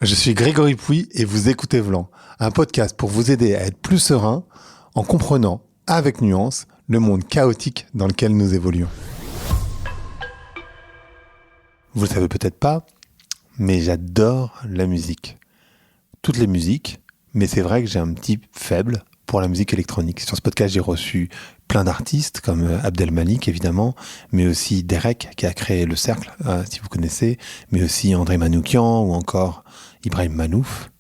Je suis Grégory Pouy et vous écoutez Vlan, un podcast pour vous aider à être plus serein en comprenant, avec nuance, le monde chaotique dans lequel nous évoluons. Vous le savez peut-être pas, mais j'adore la musique. Toutes les musiques, mais c'est vrai que j'ai un petit faible pour la musique électronique. Sur ce podcast, j'ai reçu plein d'artistes, comme Abdel Malik, évidemment, mais aussi Derek, qui a créé Le Cercle, si vous connaissez, mais aussi André Manoukian, ou encore Ibrahim Malouf.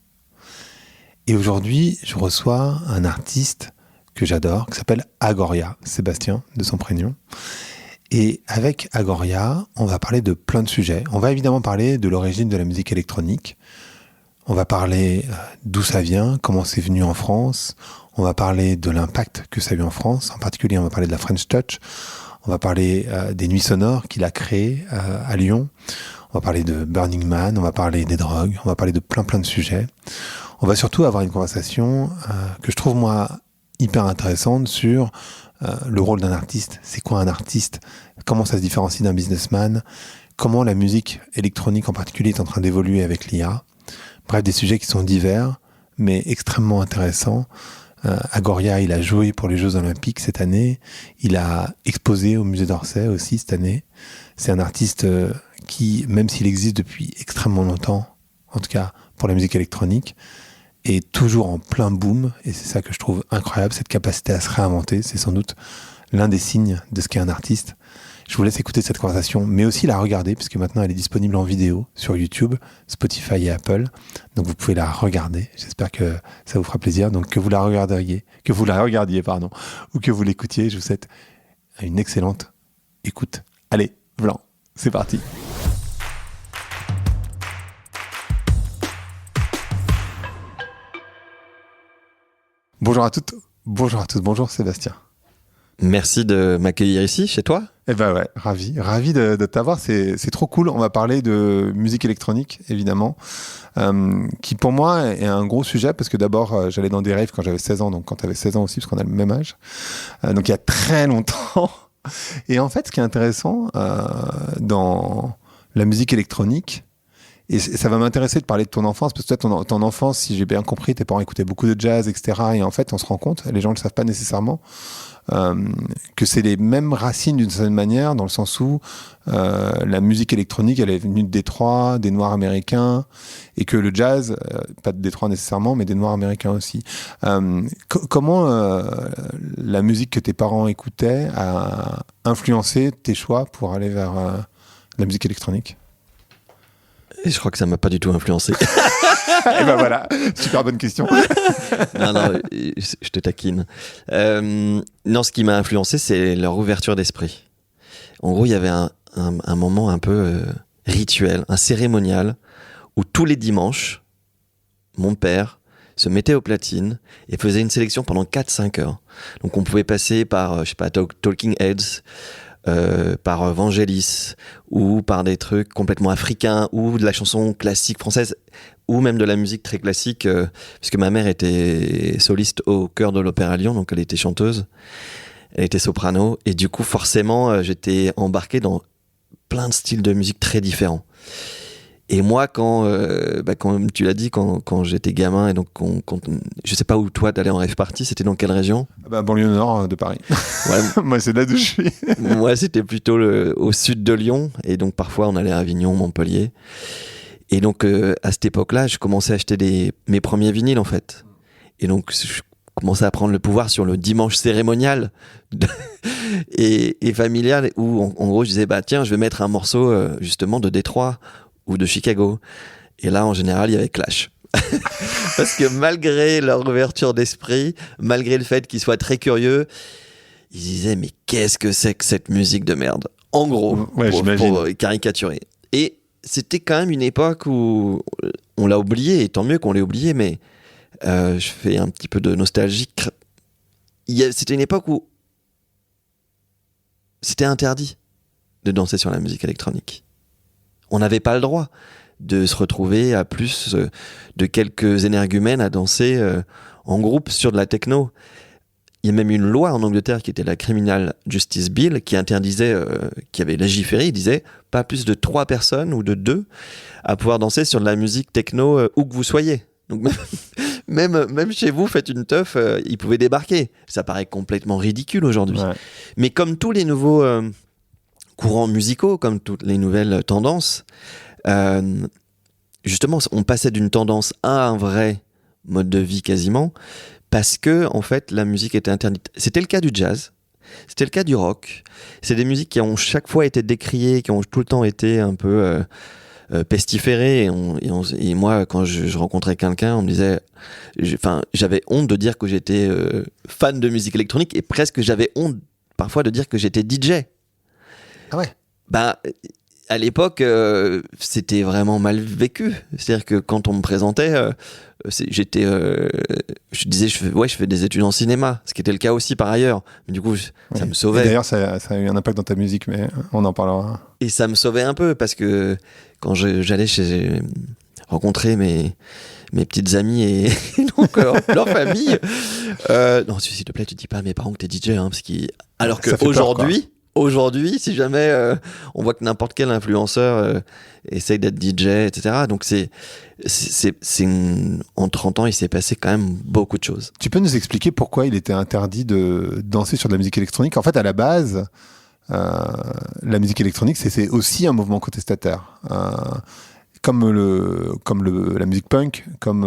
Et aujourd'hui, je reçois un artiste que j'adore, qui s'appelle Agoria, Sébastien, de son prénom. Et avec Agoria, on va parler de plein de sujets. On va évidemment parler de l'origine de la musique électronique. On va parler d'où ça vient, comment c'est venu en France. On va parler de l'impact que ça a eu en France. En particulier, on va parler de la French Touch. On va parler des nuits sonores qu'il a créées à Lyon. On va parler de Burning Man. On va parler des drogues. On va parler de plein de sujets. On va surtout avoir une conversation que je trouve, moi, hyper intéressante sur le rôle d'un artiste. C'est quoi un artiste ? Comment ça se différencie d'un businessman ? Comment la musique électronique en particulier est en train d'évoluer avec l'IA ? Bref, des sujets qui sont divers, mais extrêmement intéressants. Agoria, il a joué pour les Jeux Olympiques cette année. Il a exposé au Musée d'Orsay aussi cette année. C'est un artiste qui, même s'il existe depuis extrêmement longtemps, en tout cas pour la musique électronique, est toujours en plein boom. Et c'est ça que je trouve incroyable, cette capacité à se réinventer. C'est sans doute l'un des signes de ce qu'est un artiste. Je vous laisse écouter cette conversation, mais aussi la regarder, puisque maintenant elle est disponible en vidéo sur YouTube, Spotify et Apple. Donc vous pouvez la regarder. J'espère que ça vous fera plaisir. Donc que vous la regardiez, ou que vous l'écoutiez, je vous souhaite une excellente écoute. Allez, Vlan, c'est parti. Bonjour à toutes, bonjour à tous, bonjour Sébastien. Merci de m'accueillir ici, chez toi. Eh ben ouais, ravi de t'avoir, c'est trop cool. On va parler de musique électronique, évidemment, qui pour moi est un gros sujet, parce que d'abord, j'allais dans des raves quand j'avais 16 ans, donc quand tu avais 16 ans aussi, parce qu'on a le même âge, donc il y a très longtemps. Et en fait, ce qui est intéressant dans la musique électronique, et ça va m'intéresser de parler de ton enfance, parce que toi, ton enfance, si j'ai bien compris, tes parents écoutaient beaucoup de jazz, etc. Et en fait, on se rend compte, les gens ne le savent pas nécessairement, que c'est les mêmes racines d'une certaine manière, dans le sens où la musique électronique, elle est venue de Détroit, des Noirs américains, et que le jazz, pas de Détroit nécessairement, mais des Noirs américains aussi. Comment la musique que tes parents écoutaient a influencé tes choix pour aller vers la musique électronique ? Et je crois que ça m'a pas du tout influencé. Et ben voilà, super bonne question. non, je te taquine. Non, ce qui m'a influencé, c'est leur ouverture d'esprit. En gros, il y avait un moment un peu rituel, un cérémonial, où tous les dimanches, mon père se mettait aux platines et faisait une sélection pendant 4-5 heures. Donc on pouvait passer par, Talking Heads, par Vangelis, ou par des trucs complètement africains, ou de la chanson classique française, ou même de la musique très classique, puisque ma mère était soliste au chœur de l'Opéra Lyon, donc elle était chanteuse, elle était soprano, et du coup forcément j'étais embarqué dans plein de styles de musique très différents. Et moi, quand tu l'as dit, quand j'étais gamin, et donc je sais pas où toi t'allais en rave party, c'était dans quelle région ? Banlieue nord de Paris. Ouais. Moi, c'est là d'où je suis. Moi, c'était plutôt au sud de Lyon, et donc parfois on allait à Avignon, Montpellier. Et donc à cette époque-là, je commençais à acheter mes premiers vinyles en fait. Et donc je commençais à prendre le pouvoir sur le dimanche cérémonial et familial, où en gros je disais tiens, je vais mettre un morceau justement de Détroit ou de Chicago. Et là, en général, il y avait Clash. Parce que malgré leur ouverture d'esprit, malgré le fait qu'ils soient très curieux, ils disaient mais qu'est-ce que c'est que cette musique de merde ? En gros, ouais, pour caricaturer. Et c'était quand même une époque où on l'a oublié, et tant mieux qu'on l'ait oublié, mais je fais un petit peu de nostalgie. C'était une époque où c'était interdit de danser sur la musique électronique. On n'avait pas le droit de se retrouver à plus de quelques énergumènes à danser en groupe sur de la techno. il y a même une loi en Angleterre qui était la Criminal Justice Bill qui interdisait, qui avait légiféré, il disait pas plus de 3 personnes ou de 2 à pouvoir danser sur de la musique techno où que vous soyez. Donc même chez vous, faites une teuf, ils pouvaient débarquer. Ça paraît complètement ridicule aujourd'hui. Ouais. Mais comme tous les nouveaux courants musicaux, comme toutes les nouvelles tendances, justement, on passait d'une tendance à un vrai mode de vie quasiment, parce que en fait, la musique était interdite. C'était le cas du jazz, c'était le cas du rock. C'est des musiques qui ont chaque fois été décriées, qui ont tout le temps été un peu pestiférées. Et moi, quand je rencontrais quelqu'un, on me disait, j'avais honte de dire que j'étais fan de musique électronique, et presque j'avais honte parfois de dire que j'étais DJ. Ah ouais. Bah, à l'époque, c'était vraiment mal vécu. C'est-à-dire que quand on me présentait, je disais, je fais des études en cinéma, ce qui était le cas aussi par ailleurs. Mais du coup, ça me sauvait. Et d'ailleurs, ça a eu un impact dans ta musique, mais on en parlera. Et ça me sauvait un peu, parce que quand j'allais rencontrer mes petites amies et donc leur famille, non, s'il te plaît, tu dis pas à mes parents que t'es DJ, hein, alors qu'aujourd'hui, si jamais on voit que n'importe quel influenceur essaye d'être DJ, etc. Donc en 30 ans, il s'est passé quand même beaucoup de choses. Tu peux nous expliquer pourquoi il était interdit de danser sur de la musique électronique? En fait, à la base, la musique électronique, c'est aussi un mouvement contestataire. Comme la musique punk, comme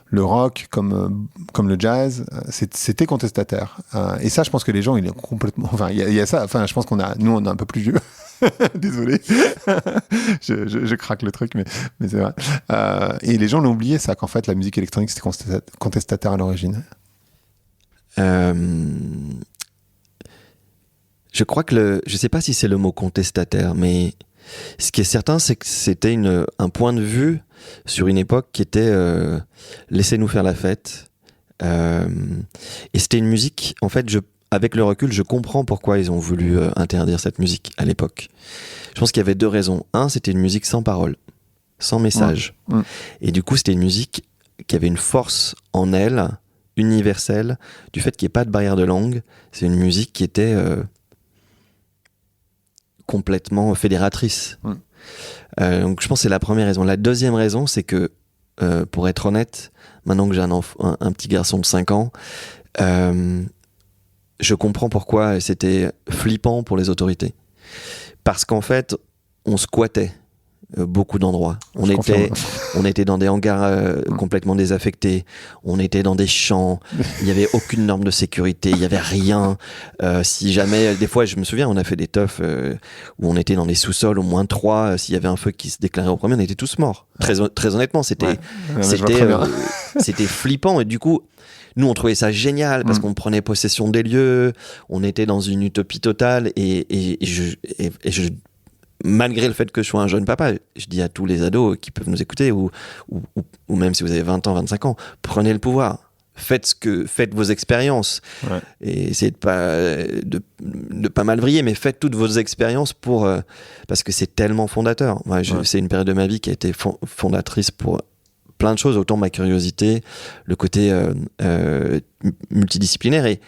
le rock, comme le jazz, c'était contestataire. Et ça, je pense que les gens, il est complètement. Enfin, il y a ça. Enfin, je pense nous, on est un peu plus vieux. Désolé, je craque le truc, mais c'est vrai. Et les gens l'ont oublié, ça, qu'en fait, la musique électronique, c'était contestataire à l'origine. Je crois que je sais pas si c'est le mot contestataire, mais ce qui est certain, c'est que c'était un point de vue sur une époque qui était laissez-nous faire la fête. Et c'était une musique, en fait, avec le recul, je comprends pourquoi ils ont voulu interdire cette musique à l'époque. Je pense qu'il y avait 2 raisons. Un, c'était une musique sans parole, sans message. Ouais. Et du coup, c'était une musique qui avait une force en elle, universelle, du fait qu'il n'y ait pas de barrière de langue. C'est une musique qui était complètement fédératrice. Donc je pense que c'est la première raison. La deuxième raison, c'est que, pour être honnête, maintenant que j'ai un petit garçon de 5 ans, je comprends pourquoi c'était flippant pour les autorités. Parce qu'en fait, on squattait beaucoup d'endroits. On était dans des hangars complètement désaffectés. On était dans des champs. Il n'y avait aucune norme de sécurité. Il n'y avait rien. Si jamais, des fois, je me souviens, on a fait des teufs où on était dans des sous-sols au -3. S'il y avait un feu qui se déclarait au premier, on était tous morts. Très honnêtement, c'était flippant. Et du coup, nous, on trouvait ça génial parce qu'on prenait possession des lieux. On était dans une utopie totale. Et je malgré le fait que je sois un jeune papa, je dis à tous les ados qui peuvent nous écouter, ou même si vous avez 20 ans, 25 ans, prenez le pouvoir. Faites vos expériences. Ouais. Et essayez de pas mal vriller, mais faites toutes vos expériences parce que c'est tellement fondateur. C'est une période de ma vie qui a été fondatrice pour plein de choses, autant ma curiosité, le côté multidisciplinaire. Et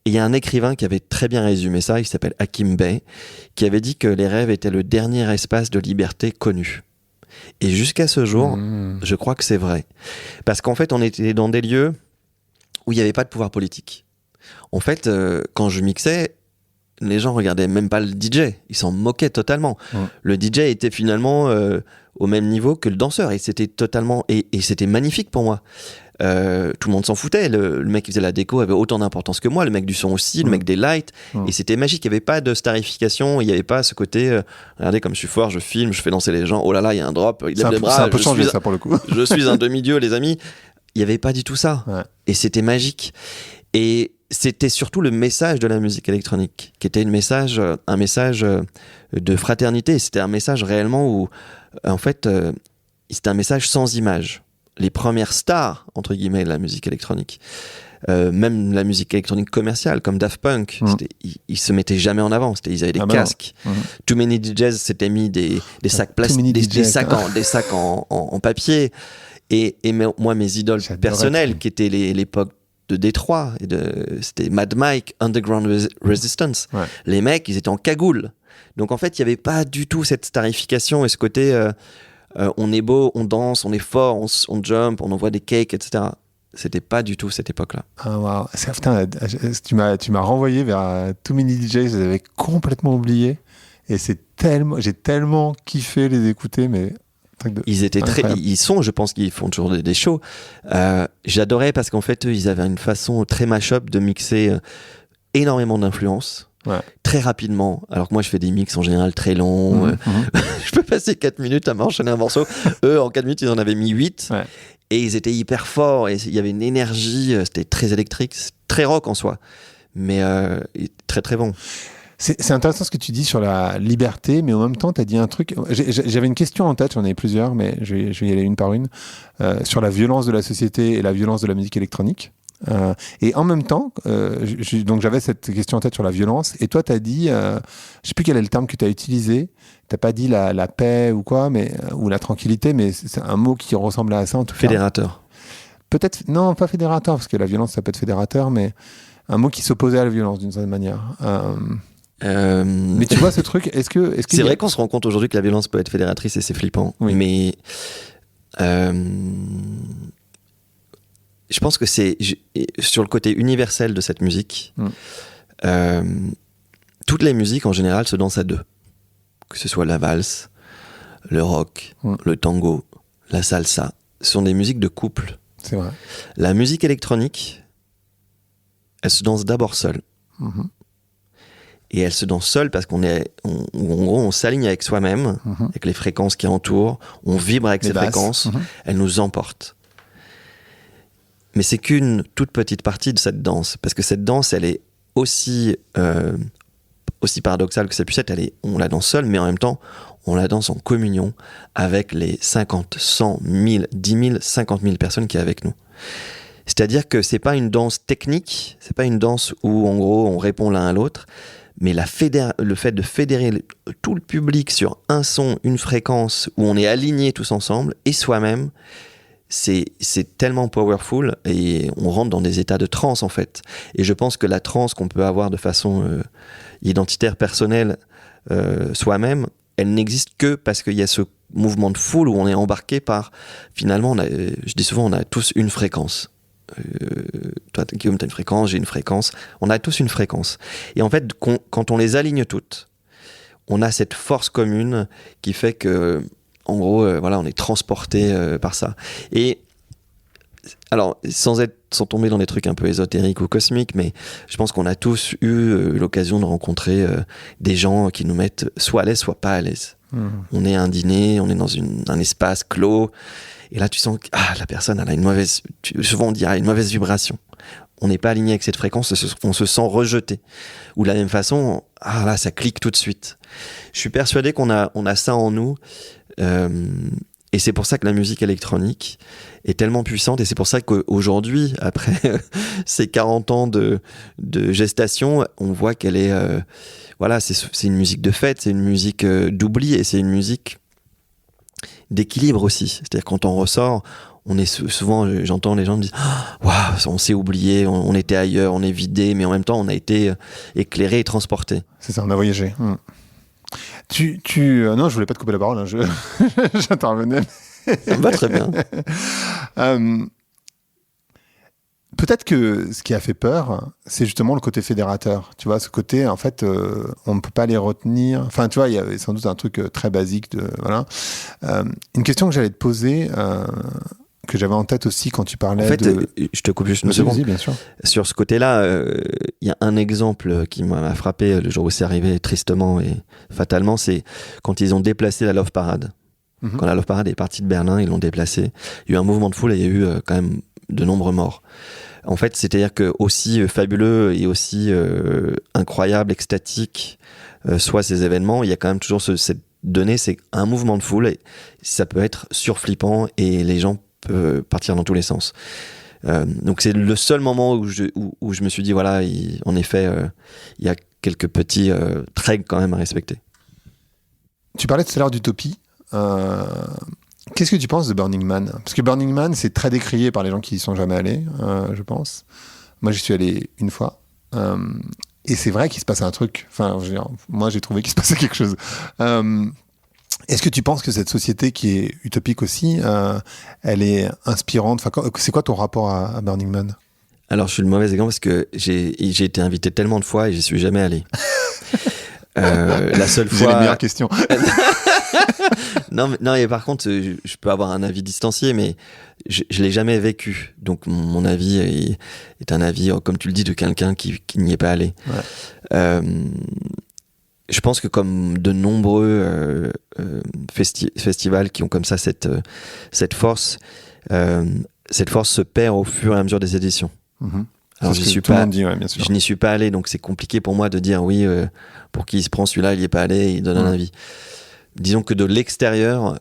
il y a un écrivain qui avait très bien résumé ça, il s'appelle Hakim Bey, qui avait dit que les rêves étaient le dernier espace de liberté connu. Et jusqu'à ce jour, je crois que c'est vrai. Parce qu'en fait, on était dans des lieux où il n'y avait pas de pouvoir politique. En fait, quand je mixais, les gens regardaient même pas le DJ, ils s'en moquaient totalement. Le DJ était finalement au même niveau que le danseur, et c'était totalement et c'était magnifique pour moi. Tout le monde s'en foutait. Le mec qui faisait la déco avait autant d'importance que moi, le mec du son aussi, le mec des lights, et c'était magique. Il n'y avait pas de starification, il n'y avait pas ce côté regardez comme je suis fort, je filme, je fais danser les gens, oh là là, il y a un drop, il lève les bras, ça a un peu changé ça pour le coup. Je suis un demi-dieu, les amis. Il n'y avait pas du tout ça, et c'était magique. Et c'était surtout le message de la musique électronique qui était un message de fraternité. C'était un message réellement où en fait c'était un message sans image. Les premières stars, entre guillemets, de la musique électronique, même la musique électronique commerciale, comme Daft Punk, ils se mettaient jamais en avant. Ils avaient des casques. Too Many DJs s'étaient mis des sacs plastiques, des sacs en papier. Et moi, mes idoles personnelles, qui étaient l'époque Détroit. C'était Mad Mike, Underground Resistance. Ouais. Les mecs, ils étaient en cagoule. Donc en fait, il n'y avait pas du tout cette starification et ce côté on est beau, on danse, on est fort, on jump, on envoie des cakes, etc. C'était pas du tout cette époque-là. Ah, wow. Putain, tu m'as renvoyé vers Too Many DJs, je les avais complètement oubliés. Et j'ai tellement kiffé les écouter, mais... Ils sont, je pense qu'ils font toujours des shows. J'adorais parce qu'en fait, eux, ils avaient une façon très mash-up de mixer énormément d'influences. Ouais. Très rapidement, alors que moi je fais des mix en général très longs. Je peux passer 4 minutes à m'enchaîner un morceau. Eux, en 4 minutes, ils en avaient mis 8. Ouais. Et ils étaient hyper forts. Et il y avait une énergie, c'était très électrique, très rock en soi. Mais très très bon. C'est intéressant ce que tu dis sur la liberté, mais en même temps, tu as dit un truc. J'avais une question en tête, j'en ai plusieurs, mais je vais y aller une par une. Sur la violence de la société et la violence de la musique électronique. Et en même temps, donc j'avais cette question en tête sur la violence, et toi, tu as dit, je sais plus quel est le terme que tu as utilisé, tu n'as pas dit la paix ou quoi, ou la tranquillité, mais c'est un mot qui ressemblait à ça en tout cas. Fédérateur. Peut-être, non, pas fédérateur, parce que la violence, ça peut être fédérateur, mais un mot qui s'opposait à la violence d'une certaine manière. Mais tu vois ce truc, est-ce que c'est vrai qu'on se rend compte aujourd'hui que la violence peut être fédératrice et c'est flippant. Oui. Mais je pense que c'est sur le côté universel de cette musique. Toutes les musiques en général se dansent à deux, que ce soit la valse, le rock, le tango, la salsa. Ce sont des musiques de couple. C'est vrai. La musique électronique, elle se danse d'abord seule. Et elle se danse seule parce en gros, on s'aligne avec soi-même, avec les fréquences qui entourent, on vibre avec ces fréquences, elles nous emportent. Mais c'est qu'une toute petite partie de cette danse, parce que cette danse, elle est aussi paradoxale que ça puisse être, on la danse seule, mais en même temps, on la danse en communion avec les 50, 100, 1000, 10 000, 50 000 personnes qui sont avec nous. C'est-à-dire que c'est pas une danse technique, c'est pas une danse où, en gros, on répond l'un à l'autre, mais le fait de fédérer tout le public sur un son, une fréquence, où on est alignés tous ensemble, et soi-même, c'est tellement powerful, et on rentre dans des états de transe, en fait. Et je pense que la transe qu'on peut avoir de façon identitaire, personnelle, soi-même, elle n'existe que parce qu'il y a ce mouvement de foule où on est embarqué par... Finalement, je dis souvent, on a tous une fréquence. Toi, Guillaume, tu as une fréquence, j'ai une fréquence. On a tous une fréquence. Et en fait, quand on les aligne toutes, on a cette force commune qui fait que, en gros, on est transporté par ça. Et alors, sans tomber dans des trucs un peu ésotériques ou cosmiques, mais je pense qu'on a tous eu l'occasion de rencontrer des gens qui nous mettent soit à l'aise, soit pas à l'aise. On est à un dîner, on est dans un espace clos, et là tu sens que la personne elle a une mauvaise, souvent on dirait une mauvaise vibration. On n'est pas aligné avec cette fréquence, on se sent rejeté. Ou de la même façon, là ça clique tout de suite. Je suis persuadé qu'on a ça en nous, et c'est pour ça que la musique électronique est tellement puissante, et c'est pour ça qu'aujourd'hui, après ces 40 ans de gestation, on voit qu'elle est... c'est une musique de fête, c'est une musique d'oubli, et c'est une musique d'équilibre aussi. C'est-à-dire quand on ressort, on est souvent, j'entends les gens me dire waouh, on s'est oublié, on était ailleurs, on est vidé, mais en même temps on a été éclairé et transporté. C'est ça, on a voyagé. Non, je voulais pas te couper la parole, j'intervenais. Ça me va très bien. Peut-être que ce qui a fait peur, c'est justement le côté fédérateur. Tu vois, ce côté, en fait, on ne peut pas les retenir. Enfin, tu vois, il y avait sans doute un truc très basique. Une question que j'allais te poser, que j'avais en tête aussi quand tu parlais je te coupe juste une seconde. Bien sûr. Sur ce côté-là, il y a un exemple qui m'a frappé le jour où c'est arrivé tristement et fatalement, c'est quand ils ont déplacé la Love Parade. Quand la Love Parade est partie de Berlin, ils l'ont déplacée. Il y a eu un mouvement de foule et il y a eu quand même de nombreux morts. En fait, c'est-à-dire que aussi fabuleux et aussi incroyable, extatique, soit ces événements, il y a quand même toujours cette donnée, c'est un mouvement de foule, et ça peut être surflippant et les gens peuvent partir dans tous les sens. Donc c'est le seul moment où je me suis dit, en effet, il y a quelques petits traits quand même à respecter. Tu parlais tout à l'heure d'utopie. Qu'est-ce que tu penses de Burning Man ? Parce que Burning Man, c'est très décrié par les gens qui y sont jamais allés, je pense. Moi, j'y suis allé une fois. Et c'est vrai qu'il se passait un truc. Enfin, je veux dire, moi, j'ai trouvé qu'il se passait quelque chose. Est-ce que tu penses que cette société qui est utopique aussi, elle est inspirante? Enfin, c'est quoi ton rapport à Burning Man? Alors, je suis le mauvais exemple parce que j'ai été invité tellement de fois et j'y suis jamais allé. La seule C'est fois. les meilleures questions. Non, mais par contre, je peux avoir un avis distancié, mais je l'ai jamais vécu. Donc, mon avis est un avis, comme tu le dis, de quelqu'un qui n'y est pas allé. Ouais. Je pense que comme de nombreux festivals qui ont comme ça cette force se perd au fur et à mesure des éditions. Mm-hmm. Alors, c'est ce que tout le monde dit, ouais, bien sûr. Je n'y suis pas allé, donc c'est compliqué pour moi de dire oui, pour qui il se prend celui-là, il n'y est pas allé, il donne un avis. Disons que de l'extérieur,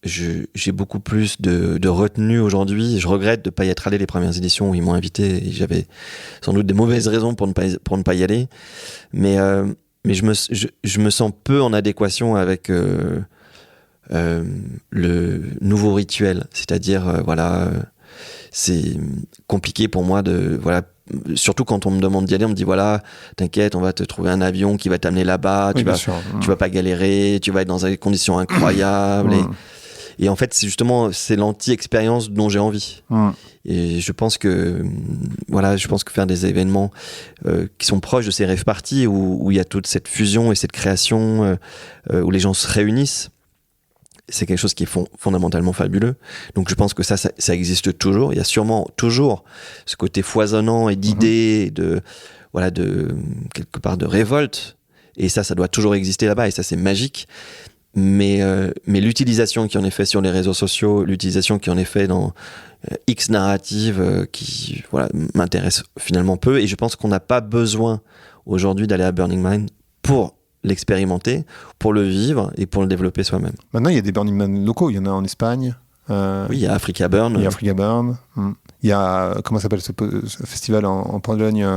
j'ai beaucoup plus de retenue aujourd'hui. Je regrette de ne pas y être allé les premières éditions où ils m'ont invité. Et j'avais sans doute des mauvaises raisons pour ne pas y aller. Mais je me sens peu en adéquation avec le nouveau rituel. C'est-à-dire, c'est compliqué pour moi surtout quand on me demande d'y aller, on me dit t'inquiète, on va te trouver un avion qui va t'amener là-bas, tu vas pas galérer, tu vas être dans des conditions incroyables. Et en fait, c'est l'anti-expérience dont j'ai envie. Et je pense que faire des événements qui sont proches de ces rave parties où il y a toute cette fusion et cette création, où les gens se réunissent, c'est quelque chose qui est fondamentalement fabuleux. Donc je pense que ça existe toujours. Il y a sûrement toujours ce côté foisonnant et d'idées, de quelque part de révolte. Et ça doit toujours exister là-bas. Et ça, c'est magique. Mais l'utilisation qui en est faite sur les réseaux sociaux, l'utilisation qui en est faite dans X narratives, qui m'intéresse finalement peu. Et je pense qu'on n'a pas besoin aujourd'hui d'aller à Burning Man pour l'expérimenter, pour le vivre et pour le développer soi-même. Maintenant, il y a des Burning Man locaux. Il y en a en Espagne. Oui, il y a Africa Burn. Il y a Africa Burn. Il y a, comment s'appelle ce festival en Pologne,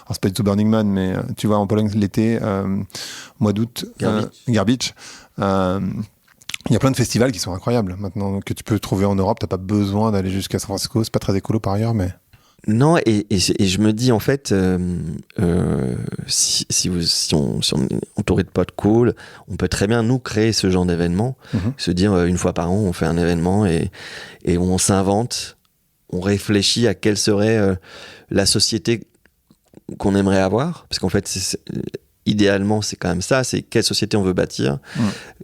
c'est pas du tout Burning Man, mais tu vois, en Pologne l'été, mois d'août, Garbage. Il y a plein de festivals qui sont incroyables maintenant, que tu peux trouver en Europe. T'as pas besoin d'aller jusqu'à San Francisco. C'est pas très écolo par ailleurs, mais... Non, et je me dis en fait, si on est entouré de potes cool, on peut très bien nous créer ce genre d'événement, se dire une fois par an on fait un événement et on s'invente, on réfléchit à quelle serait la société qu'on aimerait avoir, parce qu'en fait idéalement c'est quand même ça, c'est quelle société on veut bâtir.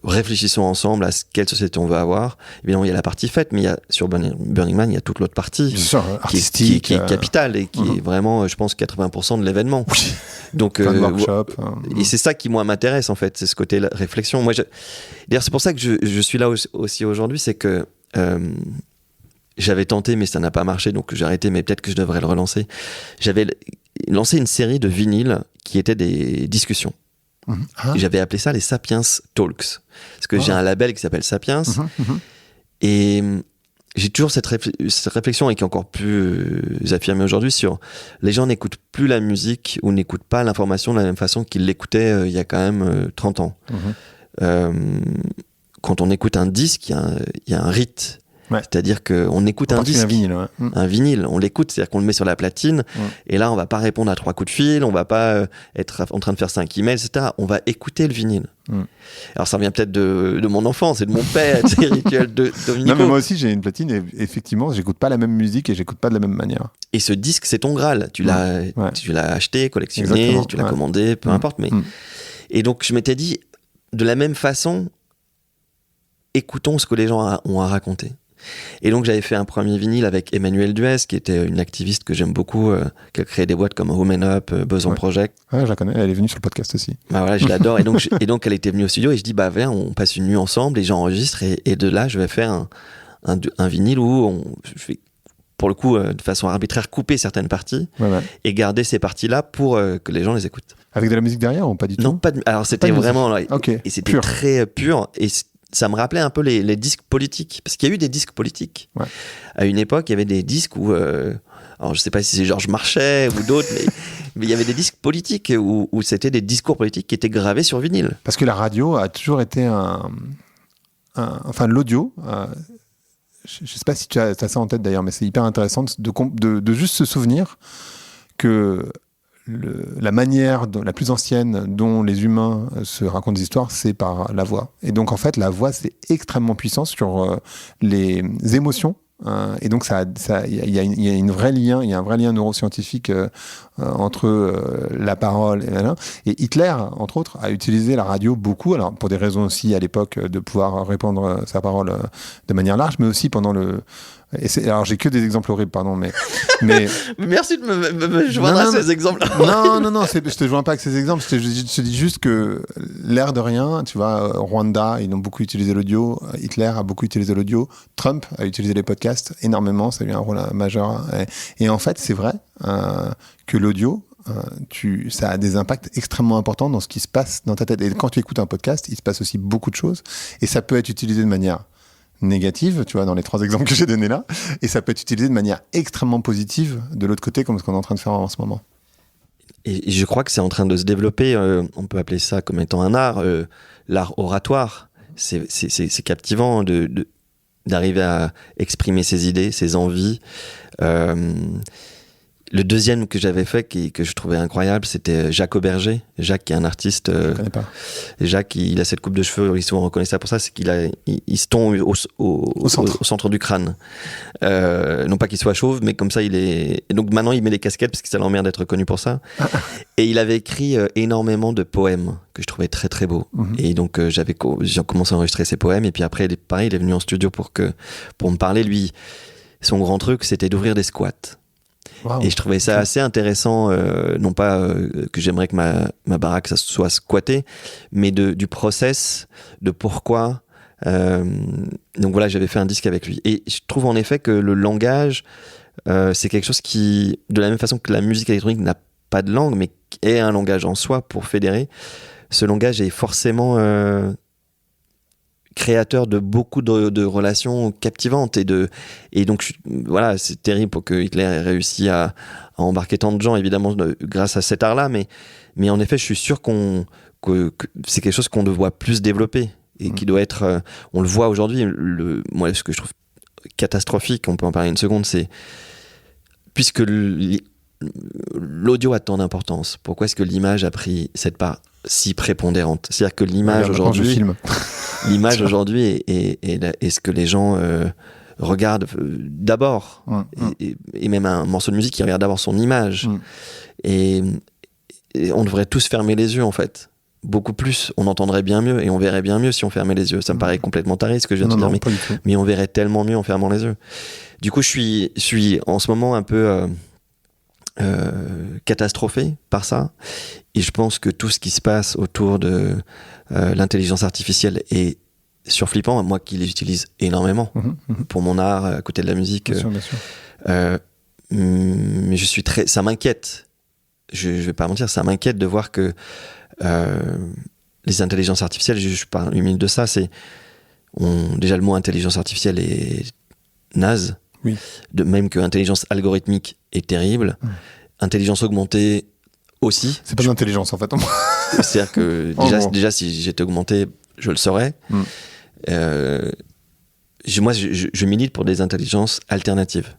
Réfléchissons ensemble à quelle société on veut avoir. Évidemment il y a la partie fête, mais sur Burning Man il y a toute l'autre partie qui est capitale et qui est vraiment, je pense, 80% de l'événement. Donc plein de workshops, et c'est ça qui moi m'intéresse en fait, c'est ce côté réflexion. D'ailleurs c'est pour ça que je suis là aussi aujourd'hui, c'est que j'avais tenté mais ça n'a pas marché, donc j'ai arrêté, mais peut-être que je devrais le relancer. J'avais lancé une série de vinyles qui étaient des discussions. J'avais appelé ça les Sapiens Talks, parce que j'ai un label qui s'appelle Sapiens, et j'ai toujours cette réflexion, et qui est encore plus affirmée aujourd'hui, sur les gens n'écoutent plus la musique ou n'écoutent pas l'information de la même façon qu'ils l'écoutaient il y a quand même 30 ans. Quand on écoute un disque, il y a un rite. C'est-à-dire qu'on écoute un disque, un vinyle, on l'écoute, c'est-à-dire qu'on le met sur la platine, et là on va pas répondre à 3 coups de fil, on va pas être en train de faire 5 emails, etc. On va écouter le vinyle. Alors ça vient peut-être de mon enfance et de mon père, ces rituels de Dominico. Non, mais moi aussi j'ai une platine et effectivement j'écoute pas la même musique et j'écoute pas de la même manière. Et ce disque c'est ton Graal, tu l'as acheté, collectionné, tu l'as commandé, peu importe. Mais... Et donc je m'étais dit, de la même façon, écoutons ce que les gens ont à raconter. Et donc j'avais fait un premier vinyle avec Emmanuelle Duez, qui était une activiste que j'aime beaucoup, qui a créé des boîtes comme Women Up, Beson Project. Ouais, je la connais, elle est venue sur le podcast aussi. Je l'adore. Et donc elle était venue au studio et je dis viens, on passe une nuit ensemble et j'enregistre, et de là je vais faire un vinyle où je vais, pour le coup, de façon arbitraire, couper certaines parties et garder ces parties-là pour que les gens les écoutent. Avec de la musique derrière ou pas du tout? Non, alors c'était vraiment... Okay. Et c'était très pur, et ça me rappelait un peu les disques politiques, parce qu'il y a eu des disques politiques. À une époque, il y avait des disques où, alors je sais pas si c'est Georges Marchais ou d'autres, mais il y avait des disques politiques où c'était des discours politiques qui étaient gravés sur vinyle. Parce que la radio a toujours été enfin l'audio, je sais pas si tu as ça en tête d'ailleurs, mais c'est hyper intéressant de juste se souvenir que la manière la plus ancienne dont les humains se racontent des histoires, c'est par la voix. Et donc, en fait, la voix, c'est extrêmement puissant sur les émotions. Et donc, il y a un vrai lien neuroscientifique entre la parole et Hitler, entre autres, a utilisé la radio beaucoup, alors pour des raisons aussi à l'époque de pouvoir répandre sa parole de manière large, mais aussi pendant le... alors j'ai que des exemples horribles, pardon, mais merci de me joindre à ces exemples. Non, je te joins pas avec ces exemples. Je te dis juste que l'air de rien, tu vois, Rwanda, ils ont beaucoup utilisé l'audio. Hitler a beaucoup utilisé l'audio. Trump a utilisé les podcasts énormément. Ça a eu un rôle majeur. Et en fait, c'est vrai que l'audio, ça a des impacts extrêmement importants dans ce qui se passe dans ta tête. Et quand tu écoutes un podcast, il se passe aussi beaucoup de choses. Et ça peut être utilisé de manière négative, tu vois, dans les 3 exemples que j'ai donnés là, et ça peut être utilisé de manière extrêmement positive de l'autre côté, comme ce qu'on est en train de faire en ce moment. Et je crois que c'est en train de se développer, on peut appeler ça comme étant un art, l'art oratoire. C'est captivant d'arriver à exprimer ses idées, ses envies. Le deuxième que j'avais fait, que je trouvais incroyable, c'était Jacques Auberger. Jacques, qui est un artiste. Je connais pas. Jacques, il a cette coupe de cheveux, il est souvent reconnaissable pour ça, c'est qu'il se tond au centre du crâne. Non pas qu'il soit chauve, mais comme ça, il est. Et donc maintenant, il met des casquettes parce que ça l'emmerde d'être connu pour ça. Et il avait écrit énormément de poèmes que je trouvais très très beaux. Et donc, j'ai commencé à enregistrer ses poèmes. Et puis après, pareil, il est venu en studio pour me parler. Lui, son grand truc, c'était d'ouvrir des squats. Wow. Et je trouvais ça assez intéressant, non pas que j'aimerais que ma baraque ça soit squattée, mais du process, de pourquoi. Donc voilà, j'avais fait un disque avec lui. Et je trouve en effet que le langage, c'est quelque chose qui, de la même façon que la musique électronique n'a pas de langue, mais est un langage en soi pour fédérer, ce langage est forcément créateur de beaucoup de relations captivantes et donc voilà, c'est terrible pour que Hitler ait réussi à embarquer tant de gens, évidemment grâce à cet art-là, mais en effet je suis sûr que c'est quelque chose qu'on doit plus développer et qui doit être, on le voit aujourd'hui. Moi, ce que je trouve catastrophique, on peut en parler une seconde, c'est puisque l'audio a tant d'importance, pourquoi est-ce que l'image a pris cette part si prépondérante? C'est-à-dire que l'image aujourd'hui, l'image aujourd'hui est ce que les gens regardent d'abord, et même un morceau de musique, ils regardent d'abord son image, et on devrait tous fermer les yeux en fait. Beaucoup plus, on entendrait bien mieux et on verrait bien mieux si on fermait les yeux. Ça me paraît complètement taré ce que je viens de dire, mais on verrait tellement mieux en fermant les yeux. Du coup, je suis en ce moment un peu catastrophé par ça, et je pense que tout ce qui se passe autour de l'intelligence artificielle est surflippant. Moi qui les utilise énormément pour mon art à côté de la musique, bien sûr. Mais ça m'inquiète. Je vais pas mentir, ça m'inquiète de voir que les intelligences artificielles, je parle une minute de ça, déjà le mot intelligence artificielle est naze, de même que intelligence algorithmique est terrible, intelligence augmentée aussi. C'est pas de l'intelligence en fait. C'est-à-dire que déjà si j'étais augmenté, je le saurais. Moi je milite pour des intelligences alternatives.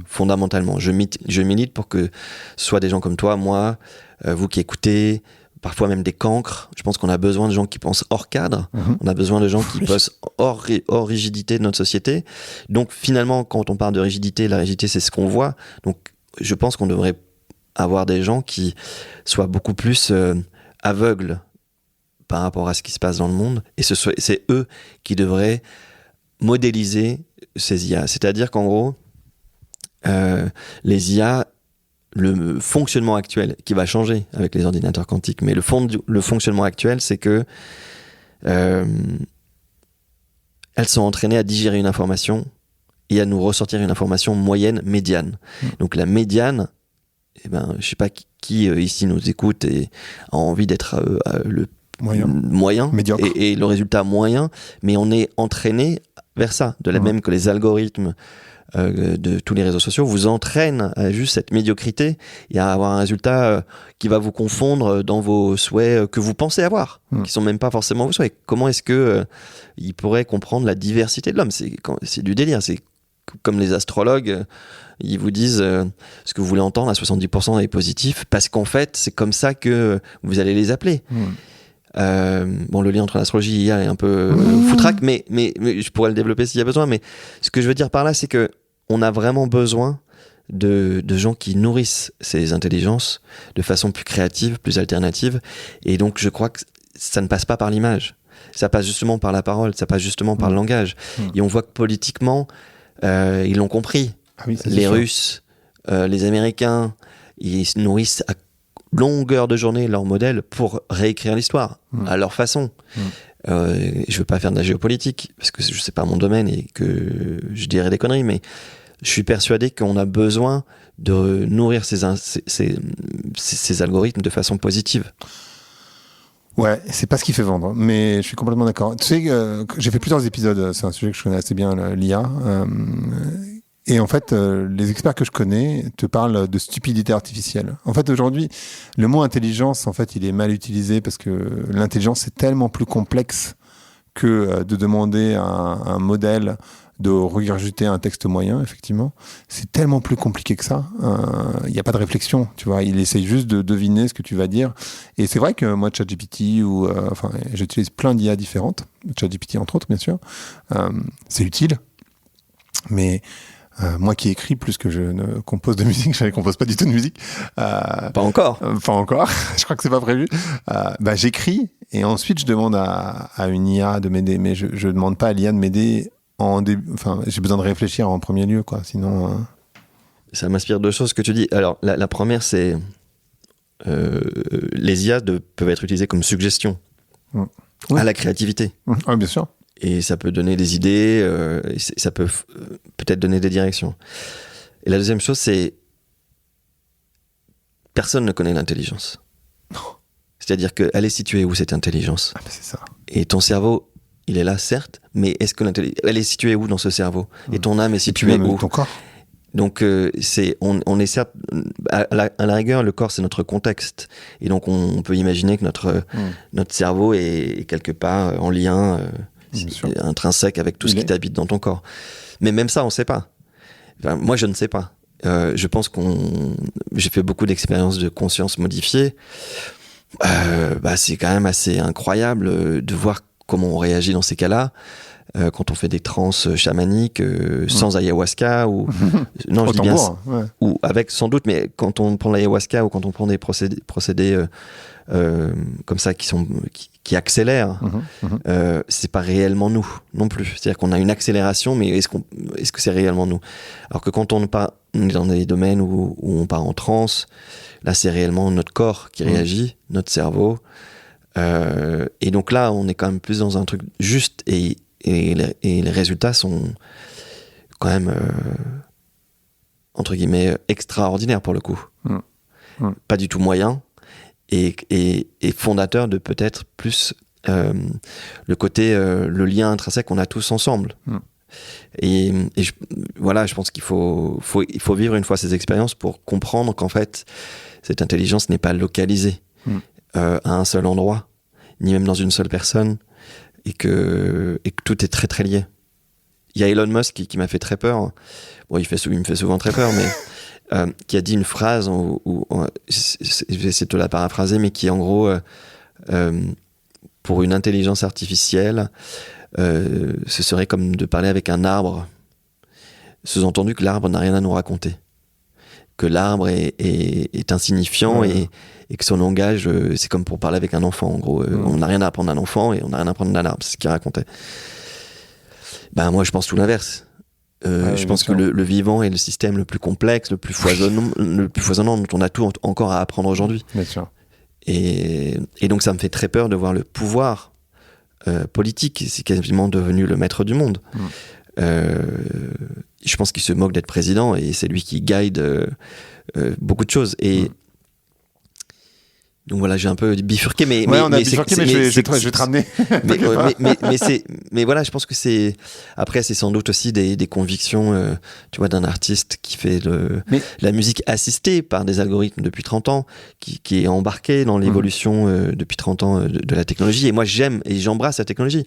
Fondamentalement, je milite pour que ce soit des gens comme toi, moi, vous qui écoutez, parfois même des cancres. Je pense qu'on a besoin de gens qui pensent hors cadre. On a besoin de gens qui pensent hors rigidité de notre société. Donc finalement, quand on parle de rigidité, la rigidité, c'est ce qu'on voit. Donc je pense qu'on devrait avoir des gens qui soient beaucoup plus aveugles par rapport à ce qui se passe dans le monde. Et c'est eux qui devraient modéliser ces IA. C'est-à-dire qu'en gros, les IA, le fonctionnement actuel, qui va changer avec les ordinateurs quantiques, mais le fonctionnement actuel, c'est que elles sont entraînées à digérer une information et à nous ressortir une information moyenne, médiane. Donc la médiane, je sais pas qui ici nous écoute et a envie d'être le moyen et le résultat moyen, mais on est entraîné vers ça, de la même que les algorithmes de tous les réseaux sociaux vous entraînent à juste cette médiocrité et à avoir un résultat qui va vous confondre dans vos souhaits que vous pensez avoir, qui sont même pas forcément vos souhaits. Comment est-ce que il pourrait comprendre la diversité de l'homme? C'est du délire. comme les astrologues, ils vous disent ce que vous voulez entendre à 70% est positif, parce qu'en fait, c'est comme ça que vous allez les appeler. Bon, le lien entre l'astrologie et l'IA est un peu foutraque, mais je pourrais le développer s'il y a besoin. Mais ce que je veux dire par là, c'est que on a vraiment besoin de gens qui nourrissent ces intelligences de façon plus créative, plus alternative. Et donc, je crois que ça ne passe pas par l'image. Ça passe justement par la parole, ça passe justement par le langage. Et on voit que politiquement, ils l'ont compris. Ah oui, les Russes, les Américains, ils se nourrissent à longueur de journée leur modèle pour réécrire l'histoire à leur façon. Je veux pas faire de la géopolitique parce que c'est pas mon domaine et que je dirais des conneries, mais je suis persuadé qu'on a besoin de nourrir ces algorithmes de façon positive. Ouais, c'est pas ce qui fait vendre, mais je suis complètement d'accord. Tu sais, j'ai fait plusieurs épisodes, c'est un sujet que je connais assez bien, l'IA. Et en fait, les experts que je connais te parlent de stupidité artificielle. En fait, aujourd'hui, le mot intelligence, en fait, il est mal utilisé parce que l'intelligence, c'est tellement plus complexe que de demander à un modèle de regurgiter un texte moyen, effectivement. C'est tellement plus compliqué que ça. Il n'y a pas de réflexion, tu vois. Il essaye juste de deviner ce que tu vas dire. Et c'est vrai que moi, ChatGPT, enfin, j'utilise plein d'IA différentes, ChatGPT entre autres, bien sûr. C'est utile, mais moi qui écris plus que je ne compose de musique, je ne compose pas du tout de musique. Pas encore. Pas encore. Je crois que c'est pas prévu. J'écris et ensuite je demande à une IA de m'aider, mais je demande pas à l'IA de m'aider en début. Enfin, j'ai besoin de réfléchir en premier lieu, quoi. Sinon. Ça m'inspire deux choses que tu dis. Alors, la première, c'est les IA peuvent être utilisées comme suggestion à la créativité. Oui, bien sûr. Et ça peut donner des idées, et ça peut peut-être donner des directions. Et la deuxième chose, c'est personne ne connaît l'intelligence. Non. C'est-à-dire qu'elle est située où, cette intelligence ? C'est ça. Et ton cerveau, il est là, certes, mais est-ce que elle est située où dans ce cerveau ? Et ton âme est située où ? Ton corps. Donc, on est certes, à la rigueur, le corps, c'est notre contexte. Et donc, on peut imaginer que notre cerveau est quelque part en lien intrinsèque avec tout ce qui t'habite dans ton corps. Mais même ça, on ne sait pas. Enfin, moi, je ne sais pas. Je pense j'ai fait beaucoup d'expériences de conscience modifiée. C'est quand même assez incroyable de voir comment on réagit dans ces cas-là. Quand on fait des trans chamaniques sans ayahuasca ou non, je dis bien ou avec sans doute, mais quand on prend l'ayahuasca ou quand on prend des procédés comme ça qui accélèrent, c'est pas réellement nous non plus. C'est-à-dire qu'on a une accélération, mais est-ce que c'est réellement nous ? Alors que quand on est dans des domaines où on part en transe, là c'est réellement notre corps qui réagit, notre cerveau. Et donc là, on est quand même plus dans un truc juste et les résultats sont quand même entre guillemets extraordinaires pour le coup. Pas du tout moyen et fondateur de peut-être plus le côté le lien intrinsèque qu'on a tous ensemble. Et je pense qu'il faut vivre une fois ces expériences pour comprendre qu'en fait cette intelligence n'est pas localisée à un seul endroit, ni même dans une seule personne, et que tout est très très lié. Il y a Elon Musk qui m'a fait très peur. Bon, il me fait souvent très peur, mais qui a dit une phrase où je vais essayer de te la paraphraser, mais qui en gros, pour une intelligence artificielle, ce serait comme de parler avec un arbre. Sous-entendu que l'arbre n'a rien à nous raconter. Que l'arbre est insignifiant et que son langage, c'est comme pour parler avec un enfant, en gros. On n'a rien à apprendre à un enfant et on n'a rien à apprendre d'un arbre, c'est ce qu'il racontait. Moi, je pense tout l'inverse. Je pense que le vivant est le système le plus complexe, le plus foisonnant dont on a tout encore à apprendre aujourd'hui. Bien sûr. Et donc, ça me fait très peur de voir le pouvoir politique, c'est quasiment devenu le maître du monde. Je pense qu'il se moque d'être président et c'est lui qui guide beaucoup de choses. Et donc voilà, j'ai un peu bifurqué, mais je vais te ramener. mais voilà, je pense que c'est sans doute aussi des convictions, tu vois, d'un artiste qui fait la musique assistée par des algorithmes depuis 30 ans, qui est embarqué dans l'évolution depuis 30 ans de la technologie. Et moi, j'aime et j'embrasse la technologie.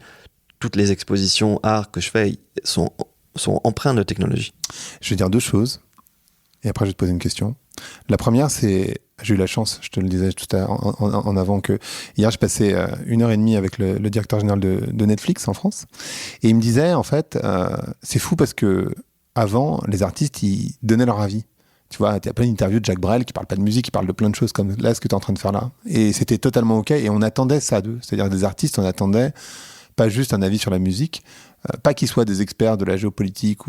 Toutes les expositions art que je fais sont sont empreints de technologie. Je vais dire 2 choses, et après je vais te poser une question. La première, c'est, j'ai eu la chance, je te le disais tout à l'heure en avant, que hier, je passais 1h30 avec le directeur général de Netflix en France, et il me disait, en fait, c'est fou parce que avant, les artistes, ils donnaient leur avis. Tu vois, il y a plein d'interviews de Jacques Brel qui parle pas de musique, qui parle de plein de choses comme là, ce que tu es en train de faire là. Et c'était totalement OK, et on attendait ça d'eux. C'est-à-dire des artistes, on attendait pas juste un avis sur la musique, pas qu'ils soient des experts de la géopolitique,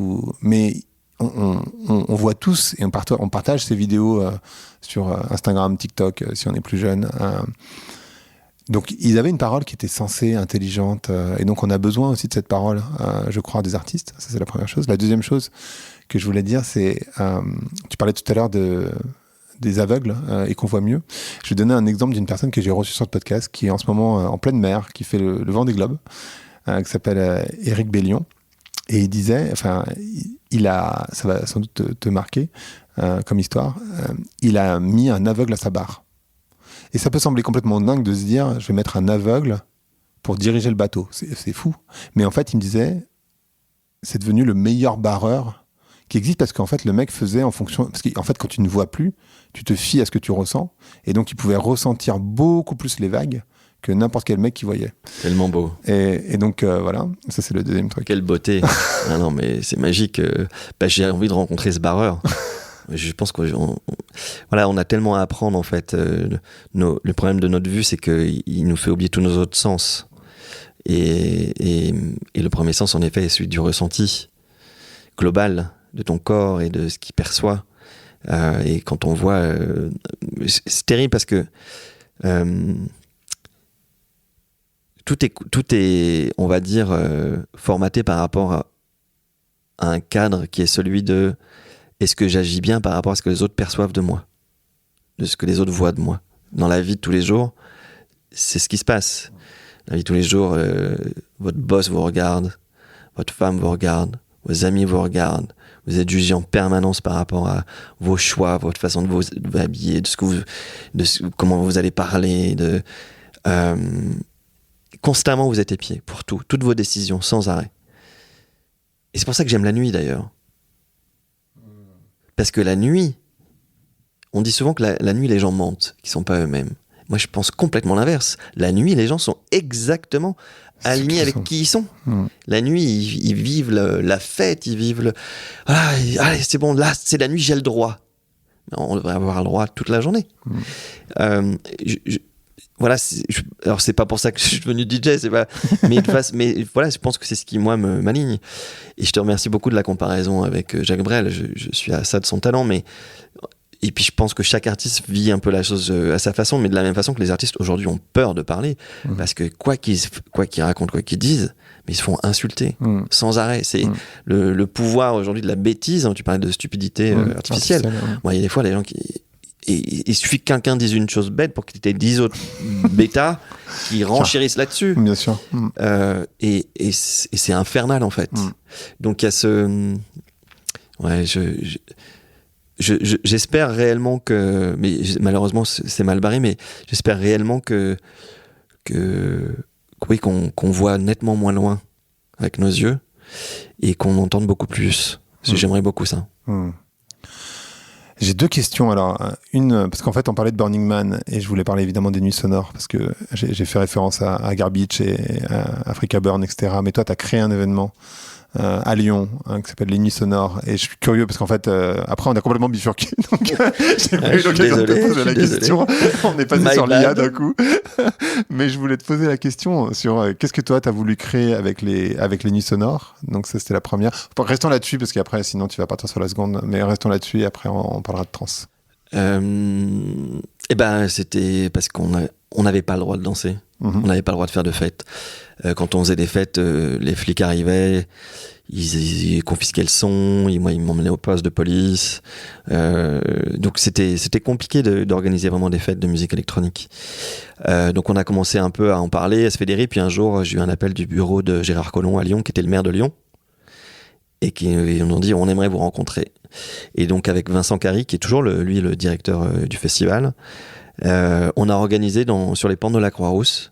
mais on voit tous et on partage ces vidéos sur Instagram, TikTok, si on est plus jeune. Donc ils avaient une parole qui était sensée, intelligente, et donc on a besoin aussi de cette parole, je crois, des artistes. Ça, c'est la première chose. La deuxième chose que je voulais dire, c'est, tu parlais tout à l'heure des aveugles et qu'on voit mieux. Je vais donner un exemple d'une personne que j'ai reçue sur le podcast, qui est en ce moment en pleine mer, qui fait le Vendée Globe, qui s'appelle Éric Bellion. Et il disait, enfin, ça va sans doute te marquer comme histoire, il a mis un aveugle à sa barre. Et ça peut sembler complètement dingue de se dire, je vais mettre un aveugle pour diriger le bateau. C'est fou. Mais en fait, il me disait, c'est devenu le meilleur barreur qui existe, parce qu'en fait, le mec faisait en fonction... Parce qu'en fait, quand tu ne vois plus, tu te fies à ce que tu ressens. Et donc, il pouvait ressentir beaucoup plus les vagues que n'importe quel mec qui voyait. Tellement beau. Et donc, voilà, ça, c'est le deuxième truc. Quelle beauté. Ah non, mais c'est magique. J'ai envie de rencontrer ce barreur. Je pense qu'on on a tellement à apprendre, en fait. Le problème de notre vue, c'est qu'il nous fait oublier tous nos autres sens. Et le premier sens, en effet, est celui du ressenti global de ton corps et de ce qu'il perçoit. Et quand on voit... c'est terrible parce que tout est, on va dire, formaté par rapport à un cadre qui est celui de est-ce que j'agis bien par rapport à ce que les autres perçoivent de moi, de ce que les autres voient de moi. Dans la vie de tous les jours, c'est ce qui se passe. Dans la vie de tous les jours, votre boss vous regarde, votre femme vous regarde, vos amis vous regardent, vous êtes jugé en permanence par rapport à vos choix, votre façon de vous habiller, comment vous allez parler, constamment vous êtes épié pour toutes vos décisions, sans arrêt. Et c'est pour ça que j'aime la nuit, d'ailleurs. Parce que la nuit, on dit souvent que la nuit, les gens mentent, qu'ils sont pas eux-mêmes. Moi, je pense complètement l'inverse. La nuit, les gens sont exactement alignés avec qui ils sont. La nuit, ils vivent la fête, ils vivent allez, c'est bon, là, c'est la nuit, j'ai le droit. On devrait avoir le droit toute la journée. Voilà, alors c'est pas pour ça que je suis devenu DJ, c'est pas. Mais voilà, je pense que c'est ce qui moi m'aligne. Et je te remercie beaucoup de la comparaison avec Jacques Brel. Je suis à ça de son talent, et puis je pense que chaque artiste vit un peu la chose à sa façon, mais de la même façon que les artistes aujourd'hui ont peur de parler, parce que quoi qu'ils racontent, quoi qu'ils disent, mais ils se font insulter sans arrêt. C'est le pouvoir aujourd'hui de la bêtise. Hein, tu parlais de stupidité artificielle. Moi, il y a des fois les gens qui Et il suffit que quelqu'un dise une chose bête pour qu'il y ait 10 autres bêtas qui renchérissent là-dessus. Bien sûr. Et c'est infernal, en fait. Donc il y a ce... Ouais, j'espère réellement que... Mais malheureusement, c'est mal barré, mais j'espère réellement oui, qu'on voit nettement moins loin avec nos yeux et qu'on entende beaucoup plus. Parce que j'aimerais beaucoup ça. J'ai deux questions. Alors, une, parce qu'en fait, on parlait de Burning Man et je voulais parler évidemment des nuits sonores parce que j'ai fait référence à Garbage et à Africa Burn, etc. Mais toi, tu as créé un événement à Lyon qui s'appelle les Nuits sonores. Et je suis curieux parce qu'en fait, après, on a complètement bifurqué. Donc, j'ai pas eu l'occasion de te poser la question. On est passé sur l'IA d'un coup. Mais je voulais te poser la question sur qu'est-ce que toi, tu as voulu créer avec les Nuits sonores. Donc, ça, c'était la première. Restons là-dessus parce qu'après, sinon, tu vas partir sur la seconde. Mais restons là-dessus et après, on parlera de trance. Eh ben, c'était parce qu'on n'avait pas le droit de danser. On n'avait pas le droit de faire de fêtes. Quand on faisait des fêtes, les flics arrivaient, ils confisquaient le son, ils m'emmenaient au poste de police. Donc c'était compliqué d'organiser vraiment des fêtes de musique électronique. Donc on a commencé un peu à en parler, à se fédérer. Puis un jour, j'ai eu un appel du bureau de Gérard Collomb à Lyon, qui était le maire de Lyon, et qui nous ont dit on aimerait vous rencontrer. Et donc avec Vincent Carry, qui est toujours lui le directeur du festival, on a organisé sur les pentes de la Croix-Rousse,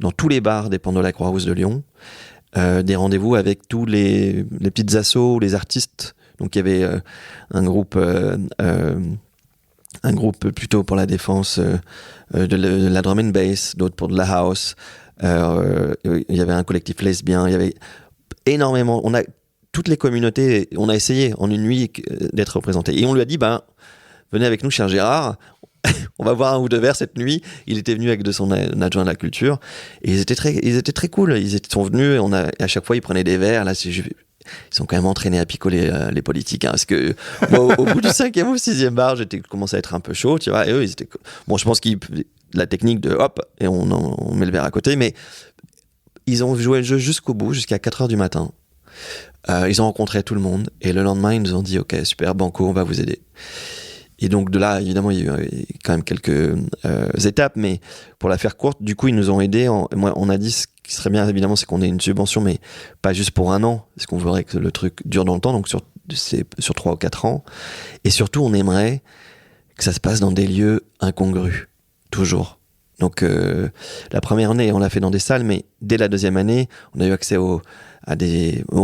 dans tous les bars des pentes de la Croix-Rousse de Lyon, des rendez-vous avec tous les petites assos, les artistes. Donc il y avait un groupe plutôt pour la défense de la drum and bass, d'autres pour de la house. Il y avait un collectif lesbien, il y avait énormément. Toutes les communautés, on a essayé en une nuit d'être représentés. Et on lui a dit, venez avec nous, cher Gérard, on va voir un ou deux vers cette nuit. Il était venu avec de son adjoint de la culture. Et ils étaient très cool. Ils sont venus, et à chaque fois, ils prenaient des verres. Là, ils sont quand même entraînés à picoler les politiques. Hein, parce que moi, au bout du 5e ou 6e bar, j'étais commencé à être un peu chaud, tu vois. Et eux, ils étaient. Bon, je pense la technique de hop, et on met le verre à côté. Mais ils ont joué le jeu jusqu'au bout, jusqu'à 4h du matin. Ils ont rencontré tout le monde. Et le lendemain, ils nous ont dit, OK, super, banco, on va vous aider. Et donc de là, évidemment, il y a eu quand même quelques étapes, mais pour la faire courte, du coup, ils nous ont aidés. On a dit ce qui serait bien, évidemment, c'est qu'on ait une subvention, mais pas juste pour 1 an, parce qu'on voudrait que le truc dure dans le temps, donc sur 3 ou 4 ans. Et surtout, on aimerait que ça se passe dans des lieux incongrus, toujours. Donc la première année, on l'a fait dans des salles, mais dès la 2e année, on a eu accès au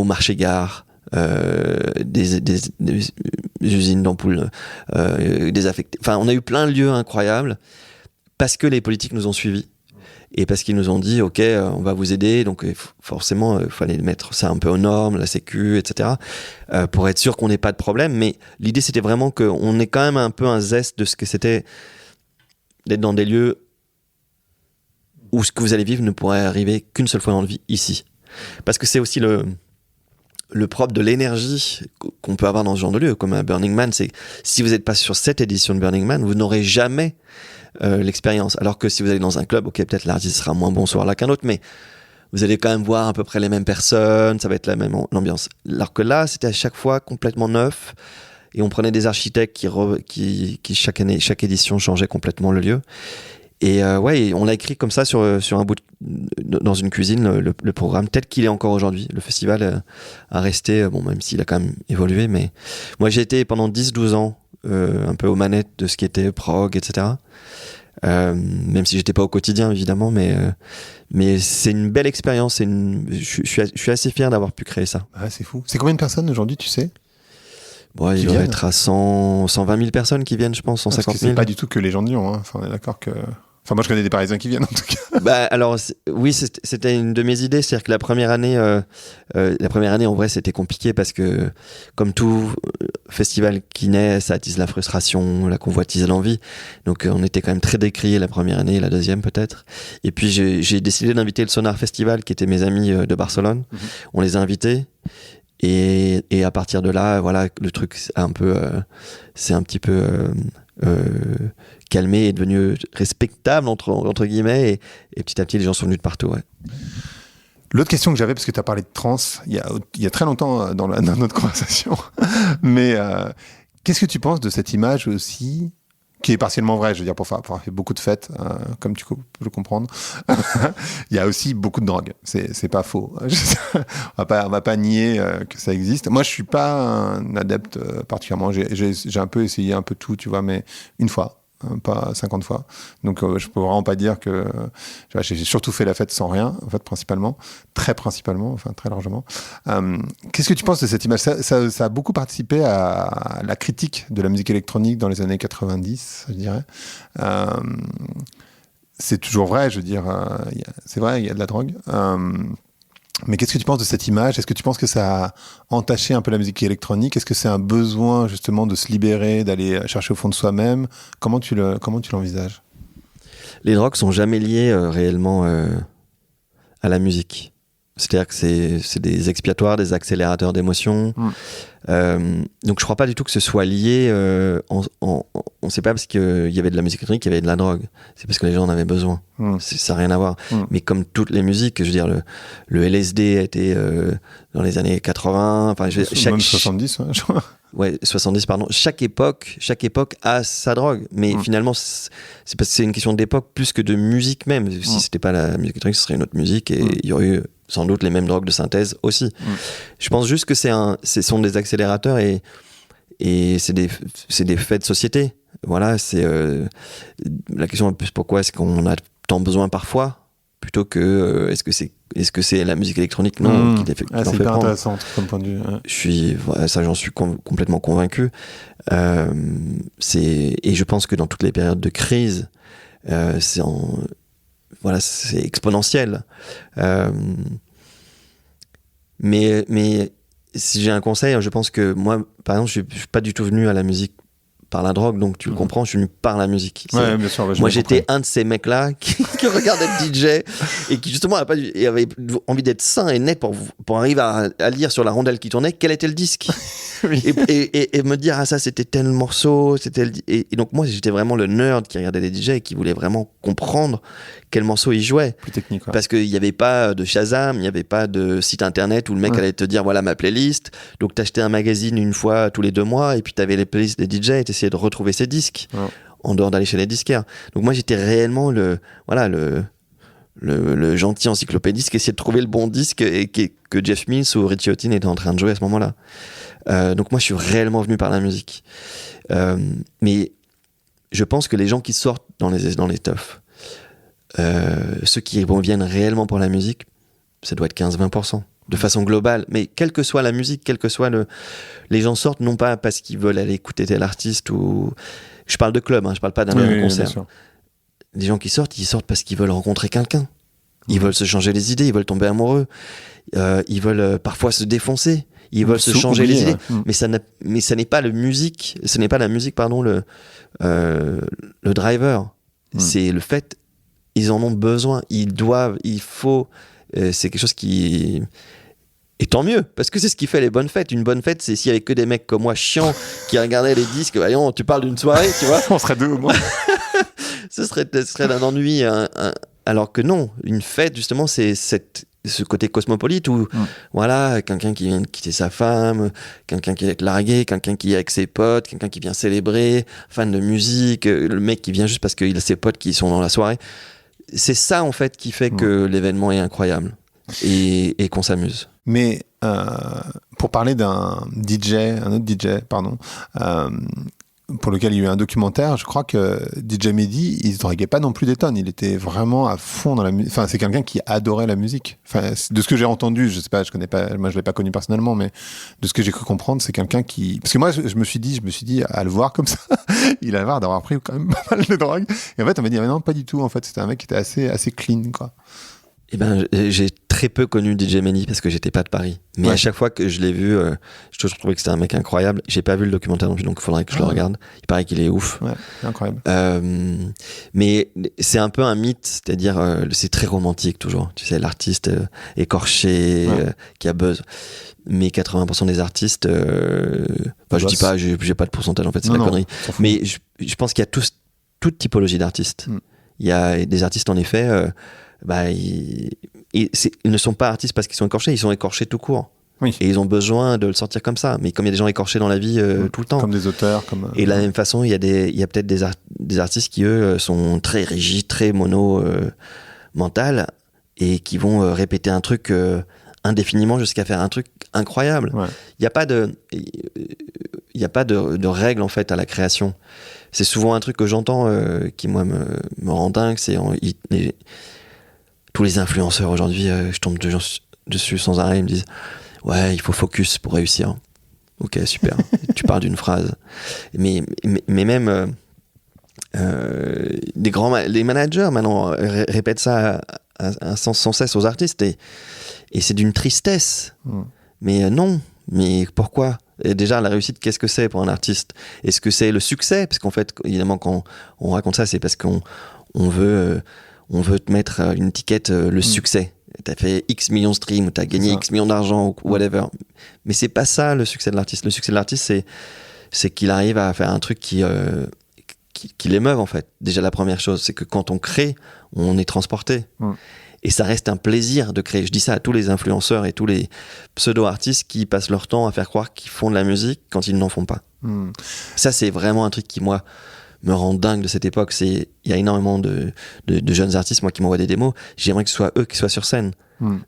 marché-gare, des usines d'ampoules désaffectées. Enfin, on a eu plein de lieux incroyables parce que les politiques nous ont suivis et parce qu'ils nous ont dit OK, on va vous aider. Donc forcément, il fallait mettre ça un peu aux normes, la sécu, etc. Pour être sûr qu'on n'ait pas de problème. Mais l'idée, c'était vraiment qu'on ait quand même un peu un zeste de ce que c'était d'être dans des lieux où ce que vous allez vivre ne pourrait arriver qu'une seule fois dans la vie, ici. Parce que c'est aussi le propre de l'énergie qu'on peut avoir dans ce genre de lieu, comme à Burning Man, c'est si vous n'êtes pas sur cette édition de Burning Man, vous n'aurez jamais l'expérience. Alors que si vous allez dans un club, ok, peut-être l'artiste sera moins bon ce soir-là qu'un autre, mais vous allez quand même voir à peu près les mêmes personnes, ça va être la même ambiance. Alors que là, c'était à chaque fois complètement neuf, et on prenait des architectes qui chaque année, chaque édition changeait complètement le lieu. Et on l'a écrit comme ça sur un bout dans une cuisine, le programme tel qu'il est encore aujourd'hui. Le festival a resté, même s'il a quand même évolué, mais moi j'ai été pendant 10-12 ans un peu aux manettes de ce qui était prog, etc. Même si j'étais pas au quotidien évidemment, mais c'est une belle expérience. Je suis assez fier d'avoir pu créer ça. Ah, c'est fou. C'est combien de personnes aujourd'hui, tu sais? Il doit être à 120 000 personnes qui viennent, je pense, 150 000. C'est pas du tout que les gens de Lyon. Hein. Enfin, on est d'accord que. Enfin, moi, je connais des Parisiens qui viennent, en tout cas. Alors, oui, c'était une de mes idées. C'est-à-dire que la première année, en vrai, c'était compliqué parce que, comme tout festival qui naît, ça attise la frustration, la convoitise, l'envie. Donc, on était quand même très décriés la première année, la deuxième peut-être. Et puis, j'ai décidé d'inviter le Sonar Festival, qui étaient mes amis de Barcelone. Mm-hmm. On les a invités. Et à partir de là, voilà, le truc c'est un petit peu calmé et devenu respectable entre guillemets, et petit à petit les gens sont venus de partout. Ouais. L'autre question que j'avais, parce que tu as parlé de trance il y a très longtemps dans notre conversation, mais qu'est-ce que tu penses de cette image aussi, qui est partiellement vraie, je veux dire, pour avoir fait beaucoup de fêtes, comme tu peux le comprendre. Il y a aussi beaucoup de drogue, c'est pas faux. On va pas nier que ça existe. Moi, je suis pas un adepte particulièrement. J'ai un peu essayé un peu tout, tu vois, mais une fois. Pas 50 fois. Donc, je peux vraiment pas dire que... j'ai surtout fait la fête sans rien, en fait, très largement. Qu'est-ce que tu penses de cette image ? Ça a beaucoup participé à la critique de la musique électronique dans les années 90, je dirais. C'est toujours vrai, je veux dire. C'est vrai, il y a de la drogue. Mais qu'est-ce que tu penses de cette image ? Est-ce que tu penses que ça a entaché un peu la musique électronique ? Est-ce que c'est un besoin justement de se libérer, d'aller chercher au fond de soi-même ? Comment tu l'envisages ? Les drogues sont jamais liées réellement à la musique. C'est-à-dire que c'est des expiatoires, des accélérateurs d'émotions. Donc je crois pas du tout que ce soit lié. On sait pas parce qu'il y avait de la musique électronique, qu'il y avait de la drogue. C'est parce que les gens en avaient besoin. Ça n'a rien à voir. Mais comme toutes les musiques, je veux dire, le LSD a été dans les années 80. Enfin, même 70, je crois. Ouais, 70, pardon. Chaque époque a sa drogue. Mais finalement, c'est parce que c'est une question d'époque plus que de musique même. Si c'était pas la musique électronique, ce serait une autre musique et il y aurait eu sans doute les mêmes drogues de synthèse aussi. Je pense juste que ce sont des accélérateurs et c'est des faits de société. Voilà, c'est la question est plus pourquoi est-ce qu'on a tant besoin parfois plutôt que est-ce que c'est la musique électronique? Non, qu'il c'est hyper intéressant comme point de vue. Ouais. Ça, j'en suis complètement convaincu. Et je pense que dans toutes les périodes de crise, c'est exponentiel. Mais si j'ai un conseil, je pense que moi, par exemple, je suis pas du tout venu à la musique par la drogue, donc tu le comprends, je suis venu par la musique. Ouais, bien sûr, moi, j'étais un de ces mecs-là qui regardait le DJ et qui justement avait envie d'être sain et net pour arriver à lire sur la rondelle qui tournait quel était le disque. Oui. et me dire ça c'était tel morceau, et donc moi j'étais vraiment le nerd qui regardait les DJ et qui voulait vraiment comprendre quel morceau il jouait. Plus technique, ouais. Parce qu'il n'y avait pas de Shazam, il n'y avait pas de site internet où le mec allait te dire voilà ma playlist, donc t'achetais un magazine une fois tous les 2 mois et puis t'avais les playlists des DJ et t'essayais de retrouver ces disques en dehors d'aller chez les disquaires. Donc moi j'étais réellement le gentil encyclopédiste qui essayait de trouver le bon disque que Jeff Mills ou Richie Houghton étaient en train de jouer à ce moment-là. Donc moi je suis réellement venu par la musique. Mais je pense que les gens qui sortent dans les teufs, ceux qui viennent réellement pour la musique, ça doit être 15-20% de façon globale. Mais quelle que soit la musique, quel que soit les gens sortent non pas parce qu'ils veulent aller écouter tel artiste ou... Je parle de club, je parle pas d'un concert. Les gens qui sortent, ils sortent parce qu'ils veulent rencontrer quelqu'un. Ils veulent se changer les idées, ils veulent tomber amoureux, ils veulent parfois se défoncer. Ils veulent se changer les idées, mais ça n'est pas la musique, pardon, le driver. C'est le fait, ils en ont besoin, il faut, c'est quelque chose qui... Et tant mieux, parce que c'est ce qui fait les bonnes fêtes. Une bonne fête, c'est s'il y avait que des mecs comme moi, chiants, qui regardaient les disques, voyons, tu parles d'une soirée, tu vois. On serait 2 au moins. ce serait d'un ennui, alors que non, une fête, justement, c'est ce côté cosmopolite où voilà, quelqu'un qui vient de quitter sa femme, quelqu'un qui est largué, quelqu'un qui est avec ses potes, quelqu'un qui vient célébrer, fan de musique, le mec qui vient juste parce qu'il a ses potes qui sont dans la soirée. C'est ça en fait qui fait que l'événement est incroyable et qu'on s'amuse. Mais pour parler un autre DJ, pardon, pour lequel il y a eu un documentaire, je crois que DJ Mehdi, il ne se draguait pas non plus des tonnes. Il était vraiment à fond dans la musique. Enfin, c'est quelqu'un qui adorait la musique. Enfin, de ce que j'ai entendu, je sais pas, je connais pas, moi je l'ai pas connu personnellement, mais de ce que j'ai cru comprendre, c'est quelqu'un qui... Parce que moi, je me suis dit, à le voir comme ça, il a l'air d'avoir pris quand même pas mal de drogue. Et en fait, on m'a dit, mais non, pas du tout. En fait, c'était un mec qui était assez clean, quoi. Eh ben, j'ai très peu connu DJ Mehdi parce que j'étais pas de Paris. Mais à chaque fois que je l'ai vu, je trouvais que c'était un mec incroyable. J'ai pas vu le documentaire non plus, donc il faudrait que je le regarde. Il paraît qu'il est ouf. Ouais, incroyable. Mais c'est un peu un mythe, c'est-à-dire c'est très romantique toujours. Tu sais, l'artiste écorché qui a buzz. Mais 80% des artistes, je dis pas, j'ai pas de pourcentage en fait, c'est la connerie. Mais je pense qu'il y a toute typologie d'artistes. Il y a des artistes en effet. Ils ne sont pas artistes parce qu'ils sont écorchés, ils sont écorchés tout court. Oui. Et ils ont besoin de le sortir comme ça. Mais comme il y a des gens écorchés dans la vie tout le temps. Comme des auteurs. Et de la même façon, il y a peut-être des artistes qui, eux, sont très rigides, très mental et qui vont répéter un truc indéfiniment jusqu'à faire un truc incroyable. Il n'y a pas de règle en fait à la création. C'est souvent un truc que j'entends qui moi me rend dingue. C'est tous les influenceurs aujourd'hui, je tombe dessus sans arrêt, ils me disent ouais, il faut focus pour réussir. Ok, super. Tu parles d'une phrase. Mais même les managers maintenant répètent ça sans cesse aux artistes et c'est d'une tristesse. Mais non. Mais pourquoi ? Et déjà, la réussite, qu'est-ce que c'est pour un artiste ? Est-ce que c'est le succès ? Parce qu'en fait, évidemment, quand on raconte ça, c'est parce qu'on veut te mettre une étiquette, le succès. T'as fait X millions de streams, ou t'as gagné X millions d'argent, ou whatever. Mais c'est pas ça le succès de l'artiste. Le succès de l'artiste, c'est qu'il arrive à faire un truc qui l'émeuve, en fait. Déjà, la première chose, c'est que quand on crée, on est transporté. Et ça reste un plaisir de créer. Je dis ça à tous les influenceurs et tous les pseudo-artistes qui passent leur temps à faire croire qu'ils font de la musique quand ils n'en font pas. Ça, c'est vraiment un truc qui, moi, me rend dingue de cette époque. Il y a énormément de jeunes artistes, moi, qui m'envoient des démos. J'aimerais que ce soit eux qui soient sur scène.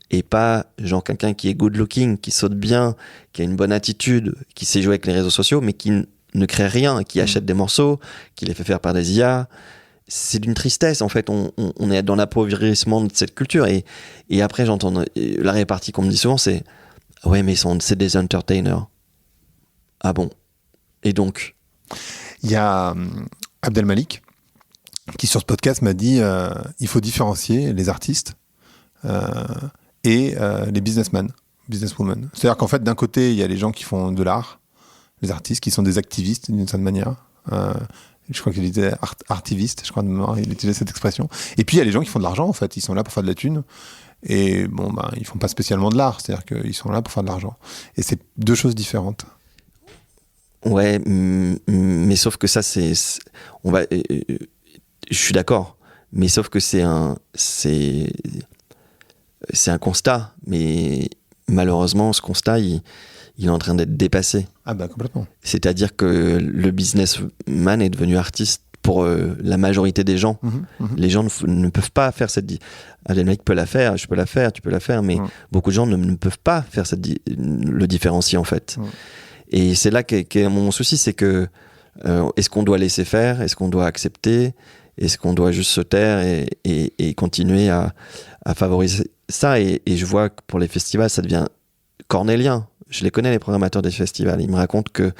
Et pas genre quelqu'un qui est good looking, qui saute bien, qui a une bonne attitude, qui sait jouer avec les réseaux sociaux, mais qui ne crée rien, qui achète des morceaux, qui les fait faire par des IA. c'est d'une tristesse en fait. On est dans l'appauvrissement de cette culture et après j'entends la répartie qu'on me dit souvent, c'est ouais mais c'est des entertainers. Ah bon? Et donc Il y a Abdel Malik qui sur ce podcast m'a dit il faut différencier les artistes et les businesswomen. C'est-à-dire qu'en fait d'un côté il y a les gens qui font de l'art, les artistes qui sont des activistes d'une certaine manière. Je crois qu'il était artiviste, je crois de mémoire, il utilisait cette expression. Et puis il y a les gens qui font de l'argent en fait, ils sont là pour faire de la thune. Et bon, ils font pas spécialement de l'art, c'est-à-dire qu'ils sont là pour faire de l'argent. Et c'est deux choses différentes. Ouais, mais sauf que ça je suis d'accord, mais sauf que c'est un constat, mais malheureusement ce constat il est en train d'être dépassé. Ah bah complètement. C'est-à-dire que le businessman est devenu artiste pour la majorité des gens. Les gens ne peuvent pas faire cette... Abdel Malik peut la faire, je peux la faire, tu peux la faire, mais beaucoup de gens ne peuvent pas faire le différencier en fait. Et c'est là qu'est mon souci, c'est que est-ce qu'on doit laisser faire? Est-ce qu'on doit accepter? Est-ce qu'on doit juste se taire et continuer à favoriser ça? Et je vois que pour les festivals, ça devient cornélien. Je les connais, les programmateurs des festivals. Ils me racontent que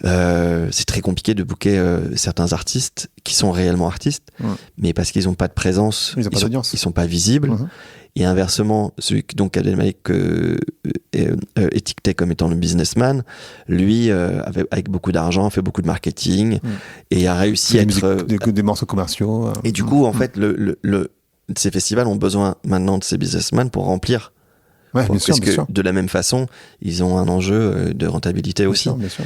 c'est très compliqué de booker certains artistes qui sont réellement artistes, mais parce qu'ils n'ont pas de présence, ils sont pas visibles. Et inversement, celui que donc Abdel Malik étiquetait comme étant le businessman, lui, avec beaucoup d'argent, fait beaucoup de marketing et a réussi à être des morceaux commerciaux. Et du coup, en fait, ces festivals ont besoin maintenant de ces businessmen pour remplir. Ouais, bien sûr. De la même façon, ils ont un enjeu de rentabilité aussi. Bien sûr.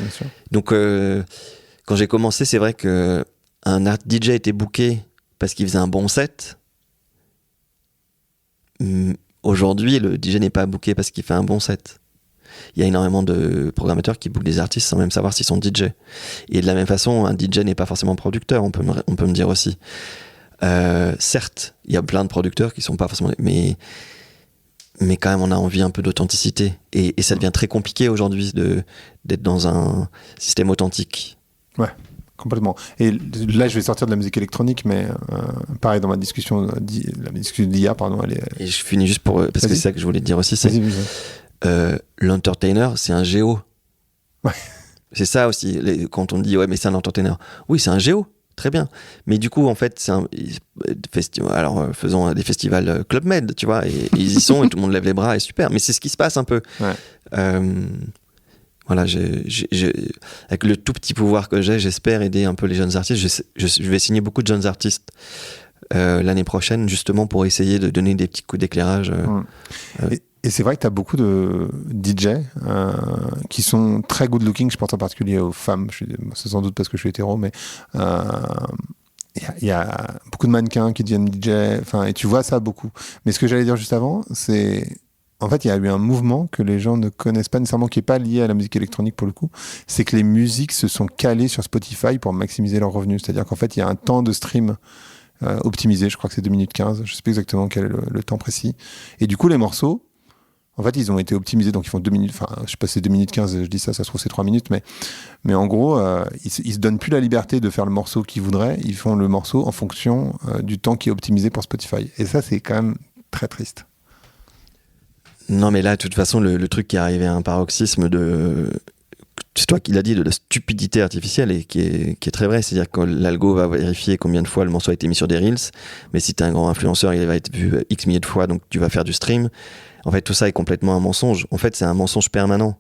Donc, quand j'ai commencé, c'est vrai que un DJ était booké parce qu'il faisait un bon set. Aujourd'hui, le DJ n'est pas booké parce qu'il fait un bon set. Il y a énormément de programmateurs qui bookent des artistes sans même savoir s'ils sont DJ. Et de la même façon, un DJ n'est pas forcément producteur, on peut me dire aussi. Certes, il y a plein de producteurs qui sont pas forcément... Mais quand même, on a envie un peu d'authenticité. Et ça devient très compliqué aujourd'hui d'être dans un système authentique. Ouais, complètement. Et là, je vais sortir de la musique électronique, mais pareil, dans ma discussion d'IA, pardon, elle est... Et je finis juste parce que c'est ça que je voulais te dire aussi, c'est l'entertainer, c'est un géo. Ouais. C'est ça aussi, quand on dit, ouais, mais c'est un entertainer. Oui, c'est un géo. Très bien. Mais du coup, en fait, c'est un festival. Alors, faisons des festivals Club Med, tu vois, et ils y sont et tout le monde lève les bras et super. Mais c'est ce qui se passe un peu. Ouais. Voilà, avec le tout petit pouvoir que j'ai, j'espère aider un peu les jeunes artistes. Je vais signer beaucoup de jeunes artistes l'année prochaine, justement pour essayer de donner des petits coups d'éclairage. Et c'est vrai que tu as beaucoup de DJ qui sont très good looking, je pense en particulier aux femmes, c'est sans doute parce que je suis hétéro, mais il y a beaucoup de mannequins qui deviennent DJ, et tu vois ça beaucoup. Mais ce que j'allais dire juste avant, c'est en fait il y a eu un mouvement que les gens ne connaissent pas nécessairement, qui n'est pas lié à la musique électronique pour le coup, c'est que les musiques se sont calées sur Spotify pour maximiser leurs revenus. C'est-à-dire qu'en fait il y a un temps de stream optimisé, je crois que c'est 2 minutes 15, je sais plus exactement quel est le temps précis. Et du coup les morceaux, en fait, ils ont été optimisés, donc ils font 2 minutes, je sais pas si c'est 2 minutes 15, je dis ça se trouve c'est 3 minutes, mais en gros, ils se donnent plus la liberté de faire le morceau qu'ils voudraient, ils font le morceau en fonction du temps qui est optimisé pour Spotify. Et ça, c'est quand même très triste. Non, mais là, de toute façon, le truc qui est arrivé à un paroxysme c'est toi qui l'as dit, de la stupidité artificielle, et qui est très vrai. C'est-à-dire que l'algo va vérifier combien de fois le morceau a été mis sur des Reels, mais si tu es un grand influenceur, il va être vu X milliers de fois, donc tu vas faire du stream. En fait, tout ça est complètement un mensonge. En fait, c'est un mensonge permanent.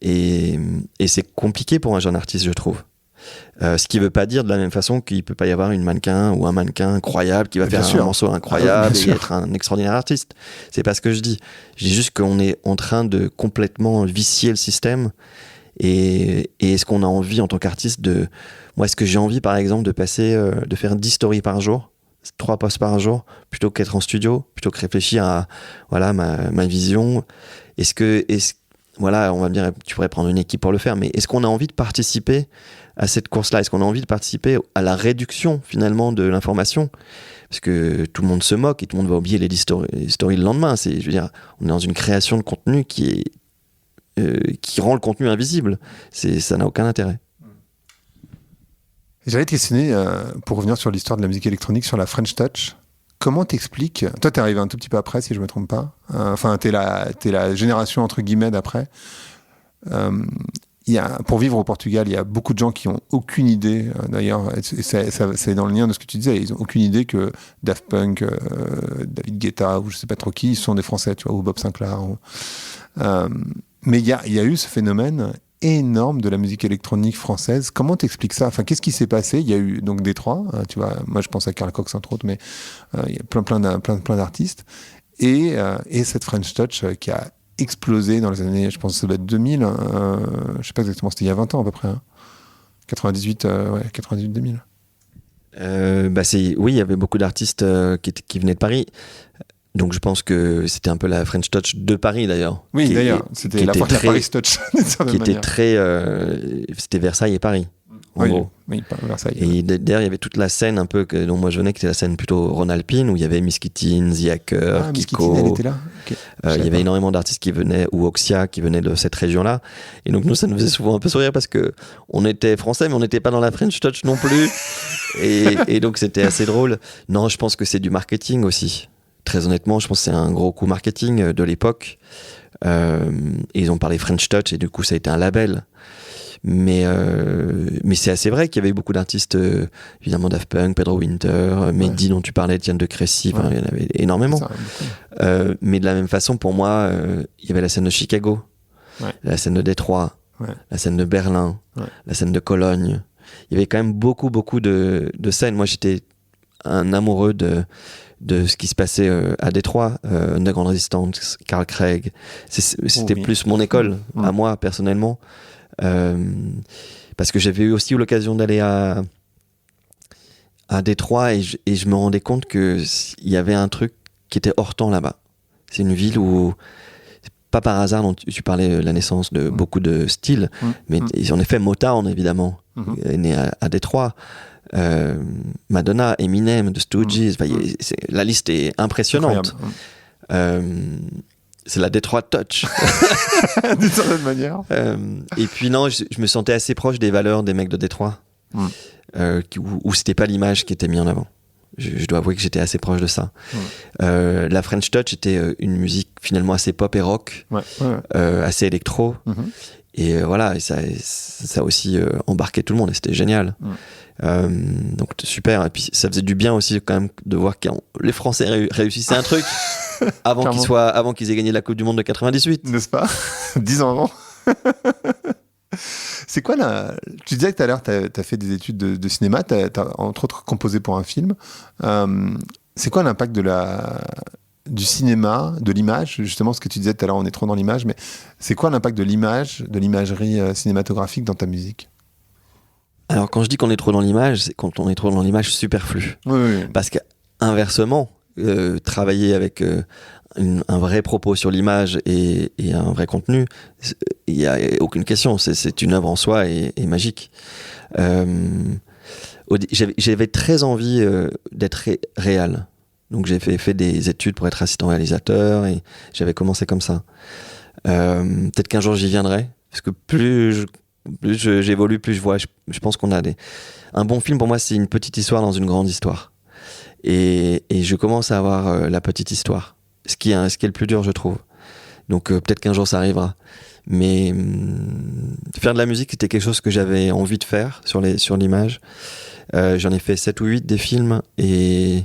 Et c'est compliqué pour un jeune artiste, je trouve. Ce qui ne veut pas dire de la même façon qu'il ne peut pas y avoir une mannequin ou un mannequin incroyable qui va faire un morceau incroyable et être un extraordinaire artiste. C'est pas ce que je dis. Je dis juste qu'on est en train de complètement vicier le système. Et est-ce qu'on a envie en tant qu'artiste Moi, est-ce que j'ai envie, par exemple, de faire 10 stories par jour, 3 posts par jour, plutôt qu'être en studio, plutôt que réfléchir à ma vision. Voilà, on va me dire, tu pourrais prendre une équipe pour le faire, mais est-ce qu'on a envie de participer à cette course-là? Est-ce qu'on a envie de participer à la réduction finalement de l'information? Parce que tout le monde se moque et tout le monde va oublier les stories le lendemain. Je veux dire, on est dans une création de contenu qui rend le contenu invisible. Ça n'a aucun intérêt. J'allais te questionner, pour revenir sur l'histoire de la musique électronique, sur la French Touch. Comment t'expliques... Toi, t'es arrivé un tout petit peu après, si je me trompe pas. Enfin, t'es la génération, entre guillemets, d'après. Pour vivre au Portugal, il y a beaucoup de gens qui ont aucune idée, d'ailleurs, et c'est dans le lien de ce que tu disais, ils ont aucune idée que Daft Punk, David Guetta, ou je sais pas trop qui, sont des Français, tu vois, ou Bob Sinclair. Mais il y a eu ce phénomène énorme de la musique électronique française. Comment t'expliques ça? Enfin, qu'est-ce qui s'est passé? Il y a eu donc Détroit, tu vois, moi je pense à Carl Cox entre autres, mais il y a plein d'artistes. Et cette French Touch qui a explosé dans les années, je pense que ça doit être 2000, je sais pas exactement, c'était il y a 20 ans à peu près, hein. 98, 98-2000. Oui, il y avait beaucoup d'artistes qui venaient de Paris. Donc je pense que c'était un peu la French Touch de Paris d'ailleurs. Oui, d'ailleurs, c'était la Paris Touch. Qui était très... c'était Versailles et Paris, en gros. Oui, Versailles. Et d'ailleurs, il y avait toute la scène un peu dont moi je venais, qui était la scène plutôt rhône-alpine, où il y avait Miskitine, The Hacker, Kiko. Elle était là. Okay. Il y avait énormément d'artistes qui venaient, ou Oxia, qui venaient de cette région-là. Et donc nous, ça nous faisait souvent un peu sourire parce que on était français, mais on n'était pas dans la French Touch non plus. et donc c'était assez drôle. Non, je pense que c'est du marketing aussi. Très honnêtement, je pense que c'est un gros coup marketing de l'époque. Et ils ont parlé French Touch et du coup, ça a été un label. Mais c'est assez vrai qu'il y avait beaucoup d'artistes, évidemment Daft Punk, Pedro Winter, Mehdi dont tu parlais, Diane de Crécy, il y en avait énormément. Mais de la même façon, pour moi, il y avait la scène de Chicago, la scène de Détroit, la scène de Berlin, la scène de Cologne. Il y avait quand même beaucoup de scènes. Moi, j'étais un amoureux de ce qui se passait à Détroit, Underground Resistance, Carl Craig. C'était plus mon école, à moi, personnellement. Parce que j'avais eu aussi l'occasion d'aller à Détroit et je me rendais compte qu'il y avait un truc qui était hors temps là-bas. C'est une ville où, pas par hasard, dont tu parlais la naissance de beaucoup de styles, mais en effet, Motown, évidemment, est né à Détroit. Madonna, Eminem, The Stooges, la liste est impressionnante. C'est la Detroit Touch. D'une certaine manière. Et puis non, je me sentais assez proche des valeurs des mecs de Détroit, où c'était pas l'image qui était mise en avant. Je dois avouer que j'étais assez proche de ça. La French Touch était une musique finalement assez pop et rock, assez électro. Et voilà, et ça a aussi embarqué tout le monde et c'était génial. Donc super. Et puis ça faisait du bien aussi quand même de voir que les Français réussissaient un truc avant qu'ils aient gagné la Coupe du Monde de 98. N'est-ce pas? 10 ans avant. C'est quoi Tu disais que tout à l'heure, tu as fait des études de cinéma, tu as entre autres composé pour un film. C'est quoi l'impact du cinéma, de l'image, justement, ce que tu disais tout à l'heure, on est trop dans l'image, mais c'est quoi l'impact de l'image, de l'imagerie cinématographique dans ta musique? Alors quand je dis qu'on est trop dans l'image, c'est quand on est trop dans l'image superflue. Oui. Parce qu'inversement, travailler avec un vrai propos sur l'image et un vrai contenu, il n'y a aucune question, c'est une œuvre en soi et magique. J'avais très envie d'être réel. Donc j'ai fait des études pour être assistant réalisateur et j'avais commencé comme ça. Peut-être qu'un jour j'y viendrai, parce que plus j'évolue, plus je vois. Je pense qu'on a un bon film pour moi, c'est une petite histoire dans une grande histoire. Et je commence à avoir la petite histoire, ce qui est le plus dur, je trouve. Donc peut-être qu'un jour ça arrivera. Mais faire de la musique, c'était quelque chose que j'avais envie de faire sur l'image. J'en ai fait 7 ou 8 des films et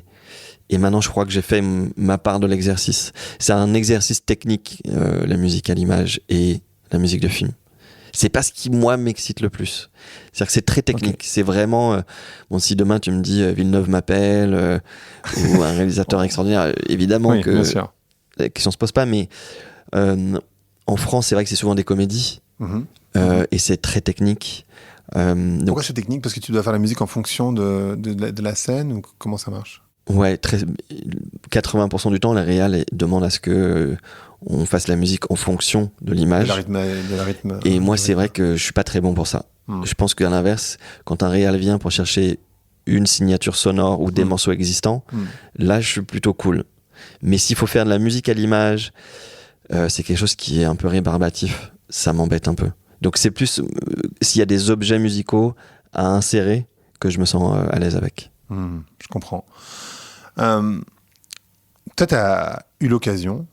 maintenant, je crois que j'ai fait ma part de l'exercice. C'est un exercice technique, la musique à l'image et la musique de film. C'est pas ce qui, moi, m'excite le plus. C'est-à-dire que c'est très technique. Okay. C'est vraiment... si demain, tu me dis Villeneuve m'appelle ou un réalisateur extraordinaire, évidemment que la question se pose pas. Mais en France, c'est vrai que c'est souvent des comédies et c'est très technique. Pourquoi c'est technique? Parce que tu dois faire la musique en fonction de la scène ou comment ça marche? Ouais, 80% du temps, la réal demande à ce que on fasse la musique en fonction de l'image. De la rythme. Et moi, c'est vrai que je suis pas très bon pour ça. Je pense qu'à l'inverse, quand un réal vient pour chercher une signature sonore ou des morceaux existants, là, je suis plutôt cool. Mais s'il faut faire de la musique à l'image, c'est quelque chose qui est un peu rébarbatif. Ça m'embête un peu. Donc c'est plus s'il y a des objets musicaux à insérer que je me sens à l'aise avec. Je comprends. Toi, tu as eu l'occasion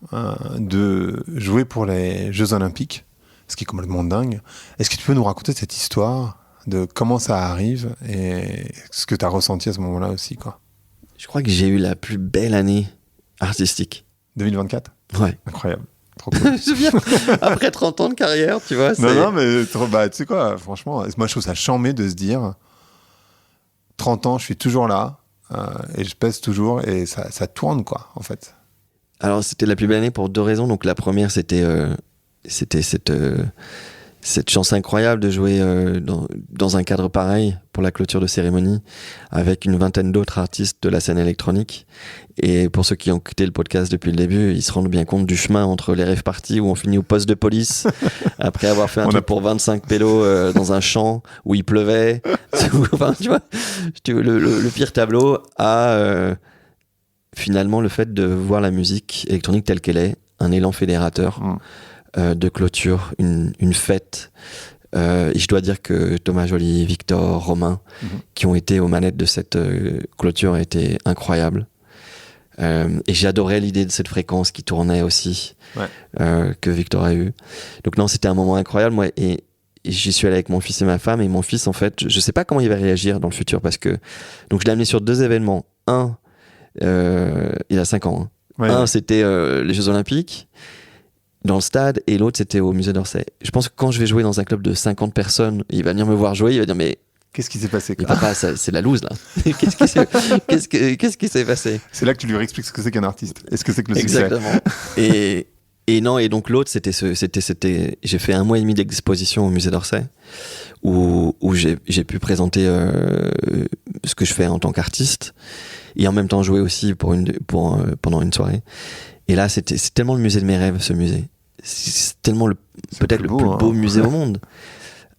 de jouer pour les Jeux Olympiques, ce qui est complètement dingue. Est-ce que tu peux nous raconter cette histoire de comment ça arrive et ce que tu as ressenti à ce moment-là aussi, quoi? Je crois que j'ai eu la plus belle année artistique. 2024 ? Ouais. Incroyable. Trop cool. Je viens après 30 ans de carrière, tu vois. Non, mais tu sais quoi, franchement, moi je trouve ça charmé de se dire 30 ans, je suis toujours là et je pèse toujours et ça tourne, quoi, en fait. Alors, c'était la plus belle année pour 2 raisons. Donc, la première, c'était cette chance incroyable de jouer dans un cadre pareil pour la clôture de cérémonie avec une vingtaine d'autres artistes de la scène électronique. Et pour ceux qui ont écouté le podcast depuis le début, ils se rendent bien compte du chemin entre les rave parties où on finit au poste de police après avoir fait un truc pour 25 pélos dans un champ où il pleuvait. Enfin, tu vois, le pire tableau à finalement le fait de voir la musique électronique telle qu'elle est, un élan fédérateur. De clôture, une fête. Et je dois dire que Thomas Joly, Victor, Romain, qui ont été aux manettes de cette clôture, étaient incroyables. Et j'adorais l'idée de cette fréquence qui tournait aussi, que Victor a eu. Donc non, c'était un moment incroyable. Moi, et j'y suis allé avec mon fils et ma femme. Et mon fils, en fait, je sais pas comment il va réagir dans le futur parce que donc je l'ai amené sur 2 événements. Un, il a 5 ans. Un, c'était les Jeux Olympiques dans le stade, et l'autre c'était au musée d'Orsay. Je pense que quand je vais jouer dans un club de 50 personnes, il va venir me voir jouer, il va dire mais qu'est-ce qui s'est passé, quoi? Papa, c'est la loose là. Qu'est-ce qui s'est passé? C'est là que tu lui réexpliques ce que c'est qu'un artiste. Est-ce que c'est que le succès? Exactement. Et non, et donc l'autre c'était j'ai fait 1 mois et demi d'exposition au musée d'Orsay où j'ai pu présenter ce que je fais en tant qu'artiste et en même temps jouer aussi pendant une soirée. Et là c'est tellement le musée de mes rêves, ce musée. C'est tellement peut-être le plus beau musée au monde.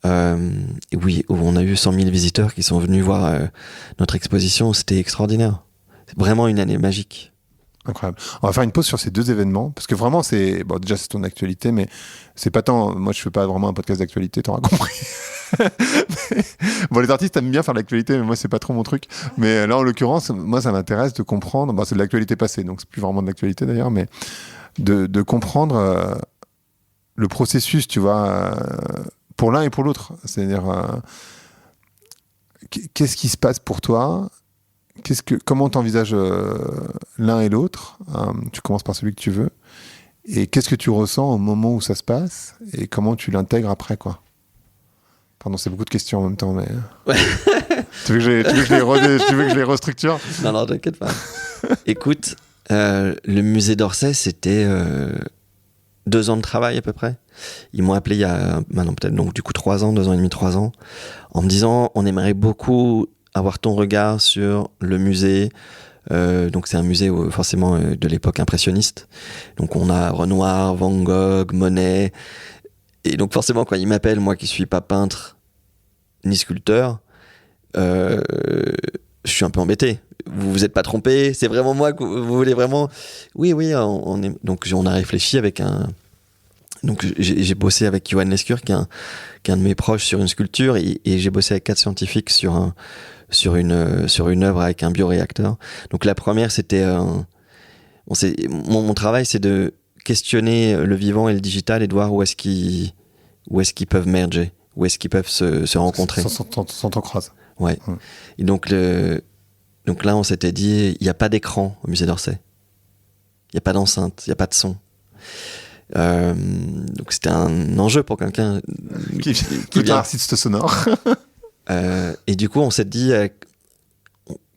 Et oui, on a eu 100 000 visiteurs qui sont venus voir notre exposition. C'était extraordinaire. C'est vraiment une année magique. Incroyable. On va faire une pause sur ces 2 événements parce que vraiment déjà c'est ton actualité, mais c'est pas tant. Moi je fais pas vraiment un podcast d'actualité, t'auras compris. Bon, les artistes aiment bien faire de l'actualité, mais moi c'est pas trop mon truc. Mais là en l'occurrence, moi ça m'intéresse de comprendre. Bon, c'est de l'actualité passée, donc c'est plus vraiment de l'actualité d'ailleurs, mais de comprendre le processus, tu vois, pour l'un et pour l'autre. C'est-à-dire qu'est-ce qui se passe pour toi? Comment t'envisages l'un et l'autre? Tu commences par celui que tu veux. Et qu'est-ce que tu ressens au moment où ça se passe? Et comment tu l'intègres après, quoi? Pardon, c'est beaucoup de questions en même temps, mais... Ouais. Tu veux que je les restructure? Non, t'inquiète pas. Écoute, le musée d'Orsay, c'était 2 ans de travail à peu près. Ils m'ont appelé il y a maintenant peut-être donc du coup 3 ans, 2 ans et demi, 3 ans, en me disant on aimerait beaucoup avoir ton regard sur le musée. Donc c'est un musée forcément de l'époque impressionniste. Donc on a Renoir, Van Gogh, Monet. Et donc forcément quand ils m'appellent, moi qui suis pas peintre ni sculpteur, je suis un peu embêté. Vous vous êtes pas trompé, c'est vraiment moi que vous voulez vraiment. Oui, donc on a réfléchi avec un. Donc j'ai bossé avec Johan Lescure qui est un de mes proches sur une sculpture et j'ai bossé avec 4 scientifiques sur une œuvre avec un bioréacteur. Donc la première c'était mon travail c'est de questionner le vivant et le digital et de voir où est-ce qu'ils peuvent merger, où est-ce qu'ils peuvent se rencontrer. S'entrecroisent. Ouais. Et donc là on s'était dit il n'y a pas d'écran au musée d'Orsay. Il n'y a pas d'enceinte, il n'y a pas de son. Donc c'était un enjeu pour quelqu'un qui est un artiste sonore. Et du coup on s'est dit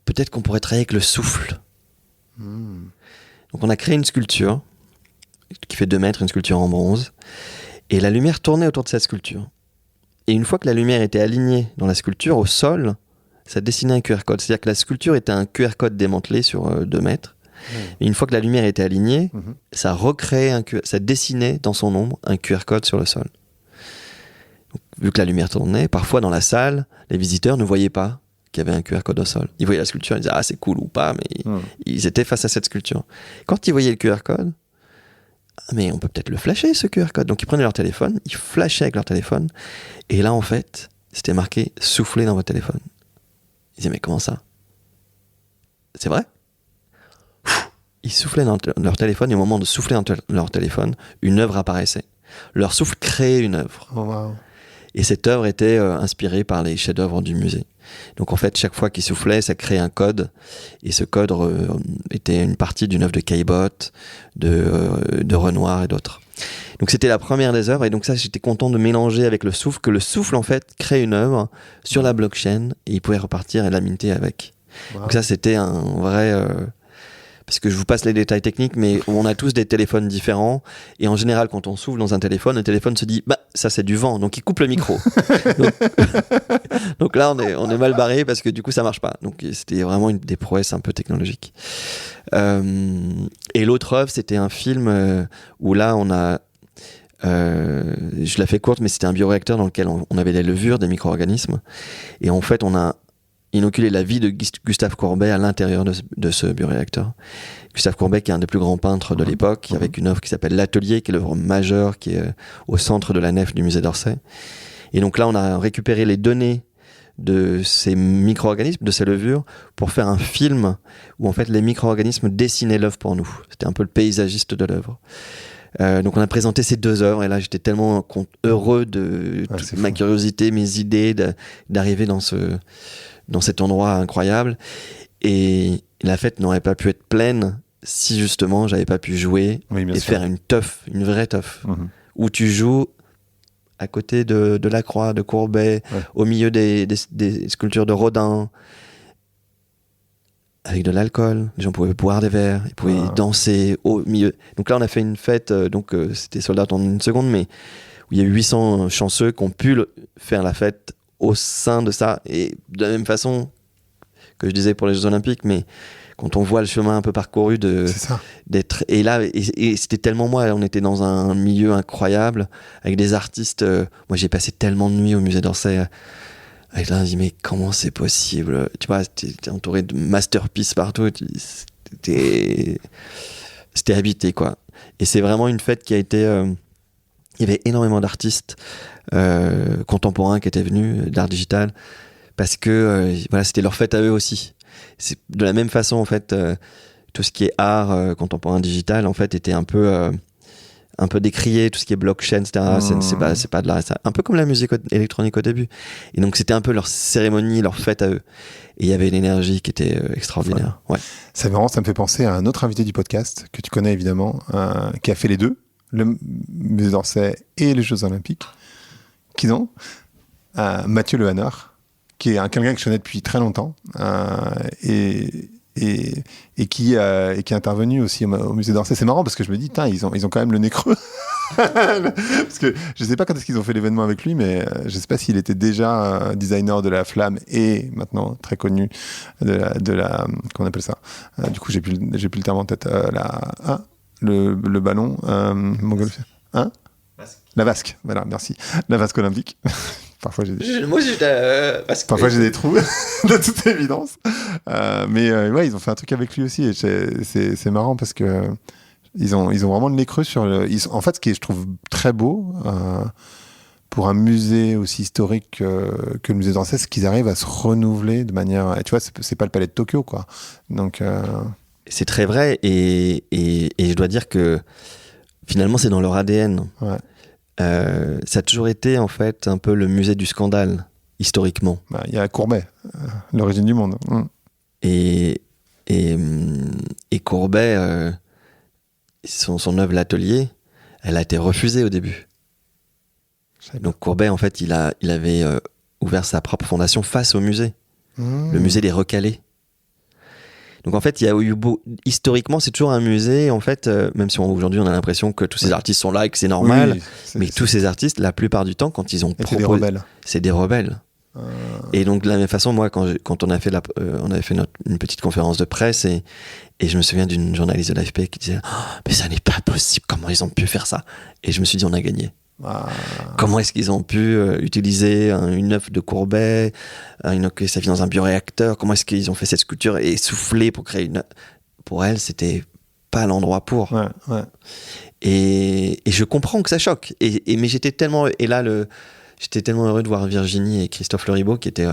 peut-être qu'on pourrait travailler avec le souffle. Donc on a créé une sculpture qui fait 2 mètres, une sculpture en bronze, et la lumière tournait autour de cette sculpture. Et une fois que la lumière était alignée dans la sculpture, au sol, ça dessinait un QR code. C'est-à-dire que la sculpture était un QR code démantelé sur 2 mètres. Et une fois que la lumière était alignée, ça recréait ça dessinait dans son ombre un QR code sur le sol. Donc, vu que la lumière tournait, parfois dans la salle, les visiteurs ne voyaient pas qu'il y avait un QR code au sol. Ils voyaient la sculpture, ils disaient ah c'est cool ou pas, mais ils étaient face à cette sculpture. Quand ils voyaient le QR code, mais on peut peut-être le flasher ce QR code. Donc ils prenaient leur téléphone, ils flashaient avec leur téléphone, et là en fait, c'était marqué soufflez dans votre téléphone. Ils disaient, mais comment ça? C'est vrai? Ils soufflaient dans leur téléphone, et au moment de souffler dans leur téléphone, une œuvre apparaissait. Leur souffle créait une œuvre. Oh, wow. Et cette œuvre était inspirée par les chefs-d'œuvre du musée. Donc en fait, chaque fois qu'ils soufflaient, ça créait un code. Et ce code était une partie d'une œuvre de Caillebotte, de Renoir et d'autres. Donc c'était la première des œuvres. Et donc ça, j'étais content de mélanger avec le souffle, que le souffle en fait crée une œuvre sur la blockchain et il pouvait repartir et la minter avec. Wow. Donc ça, c'était un vrai... parce que je vous passe les détails techniques, mais on a tous des téléphones différents. Et en général, quand on souffle dans un téléphone, le téléphone se dit, bah, ça c'est du vent, donc il coupe le micro. donc là, on est mal barré parce que du coup, ça marche pas. Donc c'était vraiment une des prouesses un peu technologiques. Et l'autre œuvre, c'était un film où là, on a... je la fais courte, mais c'était un bioréacteur dans lequel on avait des levures, des micro-organismes. Et en fait, on a inoculer la vie de Gustave Courbet à l'intérieur de ce bioréacteur. Gustave Courbet, qui est un des plus grands peintres de l'époque, avec une œuvre qui s'appelle L'Atelier, qui est l'œuvre majeure, qui est au centre de la nef du musée d'Orsay. Et donc là, on a récupéré les données de ces micro-organismes, de ces levures, pour faire un film où en fait les micro-organismes dessinaient l'œuvre pour nous. C'était un peu le paysagiste de l'œuvre. Donc on a présenté ces deux œuvres et là j'étais tellement heureux de ma curiosité, mes idées, d'arriver dans cet endroit incroyable. Et la fête n'aurait pas pu être pleine si justement j'avais pas pu jouer et faire une vraie teuf, où tu joues à côté de la croix de Courbet, au milieu des sculptures de Rodin, avec de l'alcool. Les gens pouvaient boire des verres, ils pouvaient danser au milieu. Donc là, on a fait une fête, c'était sold out en une seconde, mais où il y a eu 800 chanceux qui ont pu faire la fête au sein de ça. Et de la même façon que je disais pour les Jeux Olympiques, mais quand on voit le chemin un peu parcouru d'être... Et là, et c'était tellement moi, on était dans un milieu incroyable, avec des artistes... moi, j'ai passé tellement de nuits au musée d'Orsay, avec là, on dit, mais comment c'est possible? Tu vois, t'es entouré de masterpieces partout, c'était habité, quoi. Et c'est vraiment une fête qui a été... il y avait énormément d'artistes contemporains qui étaient venus, d'art digital, parce que voilà, c'était leur fête à eux aussi. C'est de la même façon, en fait, tout ce qui est art contemporain digital, en fait, était un peu décrié, tout ce qui est blockchain, etc. C'est pas de l'art, un peu comme la musique électronique au début. Et donc, c'était un peu leur cérémonie, leur fête à eux. Et il y avait une énergie qui était extraordinaire. Ouais. C'est marrant, ça me fait penser à un autre invité du podcast, que tu connais évidemment, qui a fait les deux, le musée d'Orsay et les Jeux Olympiques, qu'ils ont, Mathieu Le Hanard, qui est quelqu'un que je connais depuis très longtemps, et qui est intervenu aussi au musée d'Orsay. C'est marrant parce que je me dis, ils ont quand même le nez creux. Parce que je ne sais pas quand est-ce qu'ils ont fait l'événement avec lui, mais je ne sais pas s'il était déjà designer de la flamme et maintenant très connu de la comment on appelle ça, du coup j'ai plus le terme en tête, le ballon montgolfier, la vasque, voilà, merci, la vasque olympique. Parfois j'ai des trous de toute évidence, mais ouais, ils ont fait un truc avec lui aussi et c'est marrant parce que ils ont vraiment le nez creux sur en fait, ce qui est, je trouve, très beau pour un musée aussi historique que le musée d'Orsay, c'est qu'ils arrivent à se renouveler de manière, tu vois, c'est pas le palais de Tokyo, quoi. Donc c'est très vrai et je dois dire que finalement c'est dans leur ADN. Ouais. Ça a toujours été en fait un peu le musée du scandale historiquement. Il y a Courbet, l'origine du monde. Et Courbet, son œuvre L'Atelier, elle a été refusée au début. Donc Courbet, en fait, il avait ouvert sa propre fondation face au musée, le musée des Recalés. Donc en fait, il y a eu historiquement, c'est toujours un musée. En fait, même si aujourd'hui on a l'impression que tous ces artistes sont là et que c'est normal, mais tous ces artistes, la plupart du temps, quand ils ont proposé, c'est des rebelles. Et donc de la même façon, moi, quand on avait fait une petite conférence de presse et je me souviens d'une journaliste de l'AFP qui disait mais ça n'est pas possible, comment ils ont pu faire ça? Et je me suis dit, on a gagné. Comment est-ce qu'ils ont pu utiliser une œuvre de Courbet, que ça vit dans un bioréacteur? Comment est-ce qu'ils ont fait cette sculpture et souffler pour créer une... Pour elle, c'était pas l'endroit pour. Ouais. Et je comprends que ça choque. Mais j'étais tellement... Et là, j'étais tellement heureux de voir Virginie et Christophe Leribaud qui étaient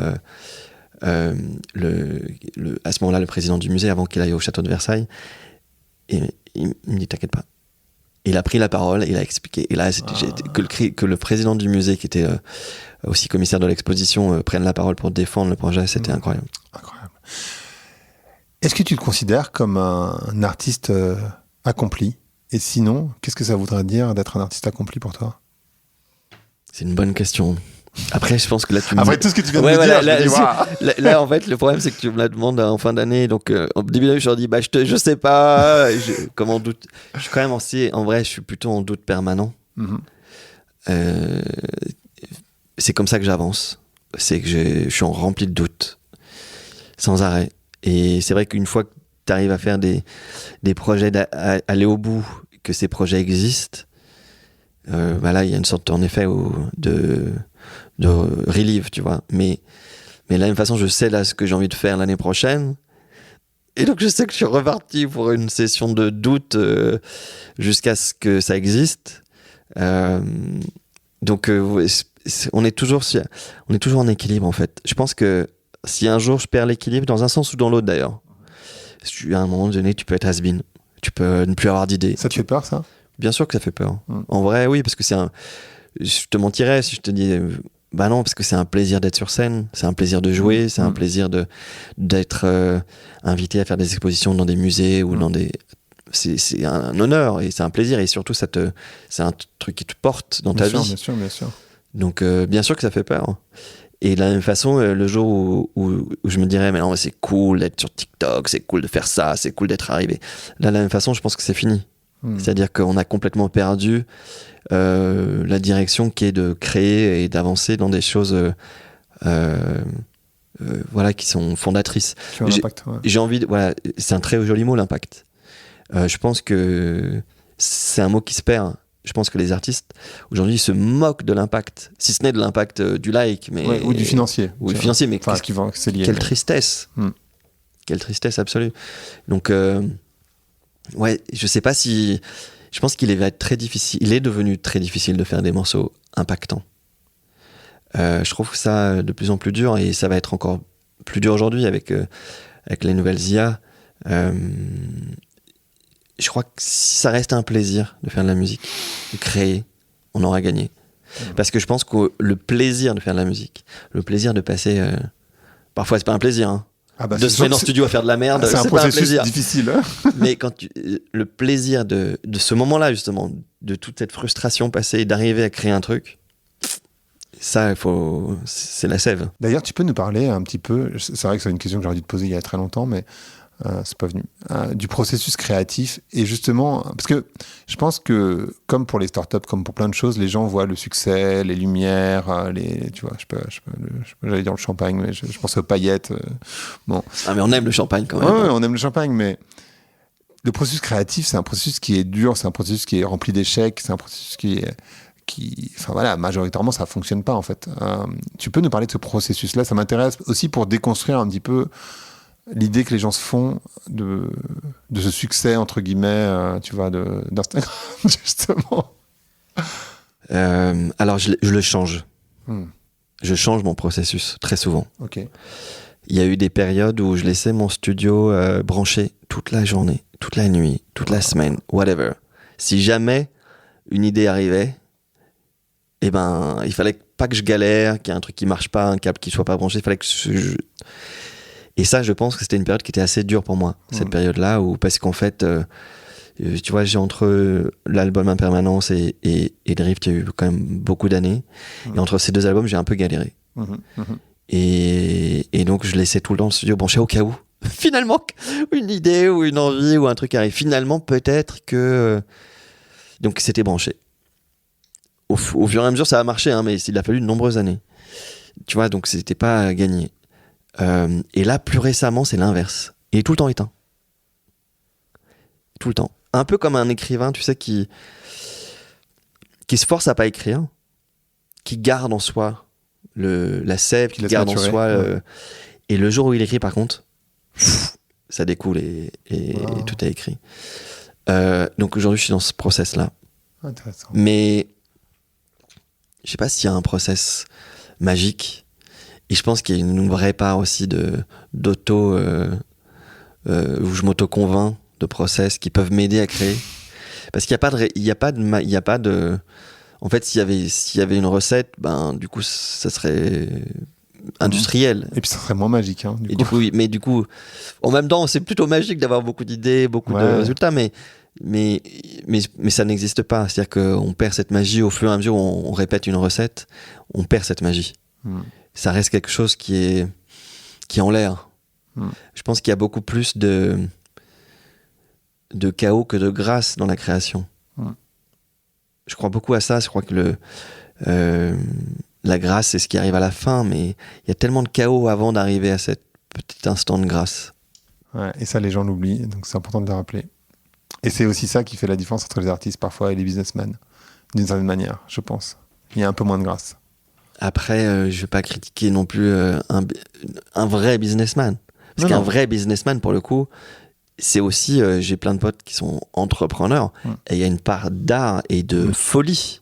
à ce moment-là, le président du musée, avant qu'il aille au château de Versailles, et il me dit t'inquiète pas. Il a pris la parole, il a expliqué. Et là, que le président du musée, qui était aussi commissaire de l'exposition, prenne la parole pour défendre le projet, c'était incroyable. Incroyable. Est-ce que tu te considères comme un artiste accompli? Et sinon, qu'est-ce que ça voudrait dire d'être un artiste accompli pour toi? C'est une bonne question. Après, je pense que là, Après tout ce que tu viens de me dire, là, en fait, le problème, c'est que tu me la demandes en fin d'année. Donc, au début d'année, je leur dis, je sais pas. Comme en doute. Je suis quand même en vrai, je suis plutôt en doute permanent. C'est comme ça que j'avance. C'est que je suis rempli de doutes. Sans arrêt. Et c'est vrai qu'une fois que tu arrives à faire des projets, aller au bout, que ces projets existent, là, il y a une sorte, en effet, de relief, tu vois. Mais de la même façon, je sais là ce que j'ai envie de faire l'année prochaine. Et donc, je sais que je suis reparti pour une session de doute jusqu'à ce que ça existe. Donc, on est toujours en équilibre, en fait. Je pense que si un jour je perds l'équilibre, dans un sens ou dans l'autre d'ailleurs, à un moment donné, tu peux être has-been. Tu peux ne plus avoir d'idées. Ça te fait peur, ça? Bien sûr que ça fait peur. En vrai, oui, parce que je te mentirais si je te dis bah non, parce que c'est un plaisir d'être sur scène, c'est un plaisir de jouer, c'est un plaisir d'être invité à faire des expositions dans des musées ou dans des... C'est un honneur et c'est un plaisir, et surtout c'est un truc qui te porte dans ta vie. Bien sûr. Donc bien sûr que ça fait peur. Et de la même façon, le jour où je me dirais mais non, c'est cool d'être sur TikTok, c'est cool de faire ça, c'est cool d'être arrivé, là, de la même façon, je pense que c'est fini. C'est-à-dire qu'on a complètement perdu la direction qui est de créer et d'avancer dans des choses qui sont fondatrices. J'ai envie de, c'est un très joli mot, l'impact. Je pense que c'est un mot qui se perd. Je pense que les artistes aujourd'hui se moquent de l'impact, si ce n'est de l'impact du like, mais ou du financier. Ou du financier, mais c'est lié. Quelle tristesse. Quelle tristesse absolue. Donc je sais pas si... Je pense qu'il va être très difficile. Il est devenu très difficile de faire des morceaux impactants. Je trouve ça de plus en plus dur, et ça va être encore plus dur aujourd'hui avec les nouvelles IA. Je crois que si ça reste un plaisir de faire de la musique, de créer, on aura gagné. Parce que je pense que le plaisir de faire de la musique, le plaisir de passer... parfois, c'est pas un plaisir, hein. De se mettre en studio à faire de la merde, c'est un processus difficile. Mais le plaisir de ce moment-là, justement, de toute cette frustration passée et d'arriver à créer un truc, ça, c'est la sève. D'ailleurs, tu peux nous parler un petit peu, c'est vrai que c'est une question que j'aurais dû te poser il y a très longtemps, mais c'est pas venu, du processus créatif. Et justement, parce que je pense que, comme pour les startups, comme pour plein de choses, les gens voient le succès, les lumières, tu vois, j'allais dire le champagne, mais je pense aux paillettes. Bon. Ah, mais on aime le champagne quand même. Ouais, on aime le champagne, mais le processus créatif, c'est un processus qui est dur, c'est un processus qui est rempli d'échecs, c'est un processus majoritairement, ça fonctionne pas, en fait. Tu peux nous parler de ce processus-là? Ça m'intéresse aussi pour déconstruire un petit peu l'idée que les gens se font de ce succès, entre guillemets, tu vois, d'Instagram, justement. Alors, je le change. Je change mon processus très souvent. Ok. Il y a eu des périodes où je laissais mon studio branché toute la journée, toute la nuit, toute la semaine, whatever. Si jamais une idée arrivait, il fallait pas que je galère, qu'il y ait un truc qui marche pas, un câble qui soit pas branché, il fallait que Et ça, je pense que c'était une période qui était assez dure pour moi, cette période-là, parce qu'en fait, tu vois, j'ai entre l'album Impermanence et Drift, il y a eu quand même beaucoup d'années. Et entre ces deux albums, j'ai un peu galéré. Et donc, je laissais tout le temps le studio branché au cas où. Finalement, une idée ou une envie ou un truc arrive. Finalement, peut-être que... Donc, c'était branché. Au fur et à mesure, ça a marché, hein, mais il a fallu de nombreuses années. Tu vois, donc c'était pas gagné. Et là, plus récemment, c'est l'inverse. Il est tout le temps éteint. Tout le temps. Un peu comme un écrivain, tu sais, qui se force à pas écrire, qui garde en soi la sève, qui garde en soi... Et le jour où il écrit, par contre, ça découle et tout est écrit. Donc aujourd'hui, je suis dans ce process-là. Intéressant. Mais je sais pas s'il y a un process magique. Et je pense qu'il y a une vraie part aussi d'auto, où je m'auto-convainc de process qui peuvent m'aider à créer. Parce qu'il n'y a pas de. En fait, s'il y avait une recette, ben, du coup, ça serait industriel. Et puis ça serait moins magique. Hein, du coup, mais du coup, en même temps, c'est plutôt magique d'avoir beaucoup d'idées, beaucoup de résultats, mais ça n'existe pas. C'est-à-dire qu'on perd cette magie au fur et à mesure où on répète une recette, on perd cette magie. Ça reste quelque chose qui est en l'air. Je pense qu'il y a beaucoup plus de chaos que de grâce dans la création. Je crois beaucoup à ça. Je crois que la grâce, c'est ce qui arrive à la fin, mais il y a tellement de chaos avant d'arriver à cet petit instant de grâce. Ouais, et ça, les gens l'oublient, donc c'est important de le rappeler. Et c'est aussi ça qui fait la différence entre les artistes parfois et les businessmen, d'une certaine manière, je pense. Il y a un peu moins de grâce. Après, je ne vais pas critiquer non plus un vrai businessman. Parce qu'un vrai businessman, pour le coup, c'est aussi, j'ai plein de potes qui sont entrepreneurs, et il y a une part d'art et de folie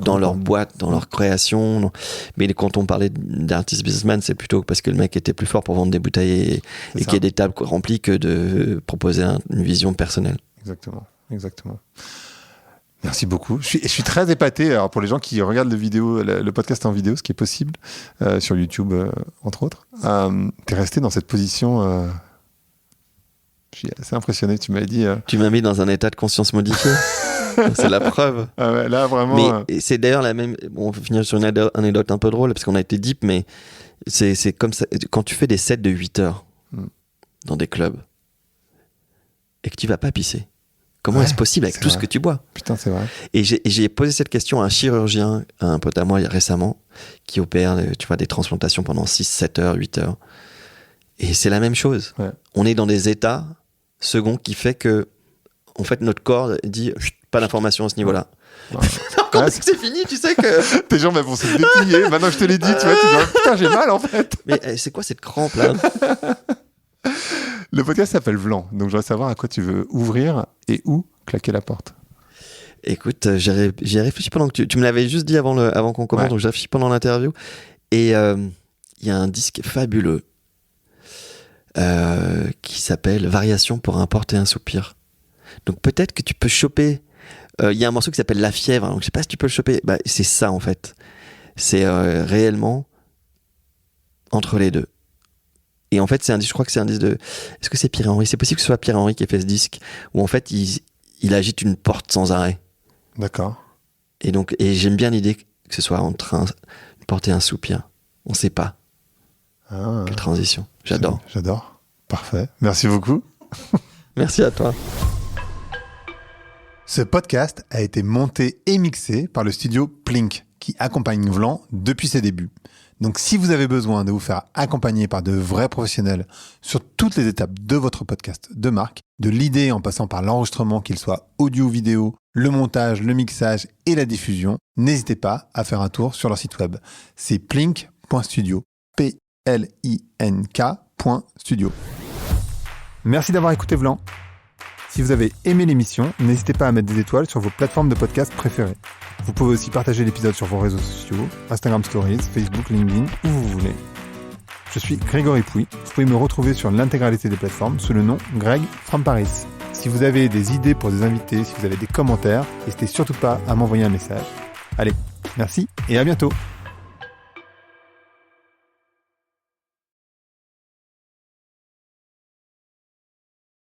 dans leur boîte, dans leur création. Mais quand on parlait d'artiste businessman, c'est plutôt parce que le mec était plus fort pour vendre des bouteilles et qu'il y ait des tables remplies que de proposer une vision personnelle. Exactement. Merci beaucoup. Je suis très épaté. Alors pour les gens qui regardent le podcast en vidéo, ce qui est possible sur YouTube, entre autres, t'es resté dans cette position. Je suis assez impressionné. Tu m'avais dit. Tu m'as mis dans un état de conscience modifié. C'est la preuve. Ah ouais, là vraiment. Mais c'est d'ailleurs la même. Bon, on va finir sur une anecdote un peu drôle parce qu'on a été deep, mais c'est comme ça. Quand tu fais des sets de 8 heures dans des clubs et que tu vas pas pisser. Comment est-ce possible avec tout ce que tu bois ? Putain, c'est vrai. Et j'ai posé cette question à un chirurgien, à un pote à moi récemment, qui opère des transplantations pendant 6, 7 heures, 8 heures. Et c'est la même chose. Ouais. On est dans des états seconds qui fait que, en fait, notre corps dit pas d'informations à ce niveau-là. Ouais. Quand c'est fini, tu sais que. Tes jambes vont se déplier. Maintenant que je te l'ai dit, tu vois, tu dis putain, j'ai mal en fait. Mais c'est quoi cette crampe là ? Le podcast s'appelle Vlan, donc je voudrais savoir à quoi tu veux ouvrir et où claquer la porte. Écoute, j'ai réfléchi pendant que tu me l'avais juste dit avant qu'on commence, donc j'ai réfléchi pendant l'interview. Et il y a un disque fabuleux qui s'appelle Variation pour un porte et un soupir. Donc peut-être que tu peux choper. Il y a un morceau qui s'appelle La Fièvre, donc je sais pas si tu peux le choper. Bah, c'est ça en fait. C'est réellement entre les deux. Et en fait, je crois que c'est un disque de. Est-ce que c'est Pierre-Henry ? C'est possible que ce soit Pierre-Henry qui ait fait ce disque, où en fait, il agite une porte sans arrêt. D'accord. Et j'aime bien l'idée que ce soit entre une porte et un soupir. On sait pas. Quelle transition. J'adore. J'adore. Parfait. Merci beaucoup. Merci à toi. Ce podcast a été monté et mixé par le studio Plink, qui accompagne Vlan depuis ses débuts. Donc si vous avez besoin de vous faire accompagner par de vrais professionnels sur toutes les étapes de votre podcast de marque, de l'idée en passant par l'enregistrement, qu'il soit audio ou vidéo, le montage, le mixage et la diffusion, n'hésitez pas à faire un tour sur leur site web. C'est plink.studio, plink.studio. Merci d'avoir écouté Vlan. Si vous avez aimé l'émission, n'hésitez pas à mettre des étoiles sur vos plateformes de podcast préférées. Vous pouvez aussi partager l'épisode sur vos réseaux sociaux, Instagram Stories, Facebook, LinkedIn, où vous voulez. Je suis Grégory Pouy. Vous pouvez me retrouver sur l'intégralité des plateformes sous le nom Greg from Paris. Si vous avez des idées pour des invités, si vous avez des commentaires, n'hésitez surtout pas à m'envoyer un message. Allez, merci et à bientôt.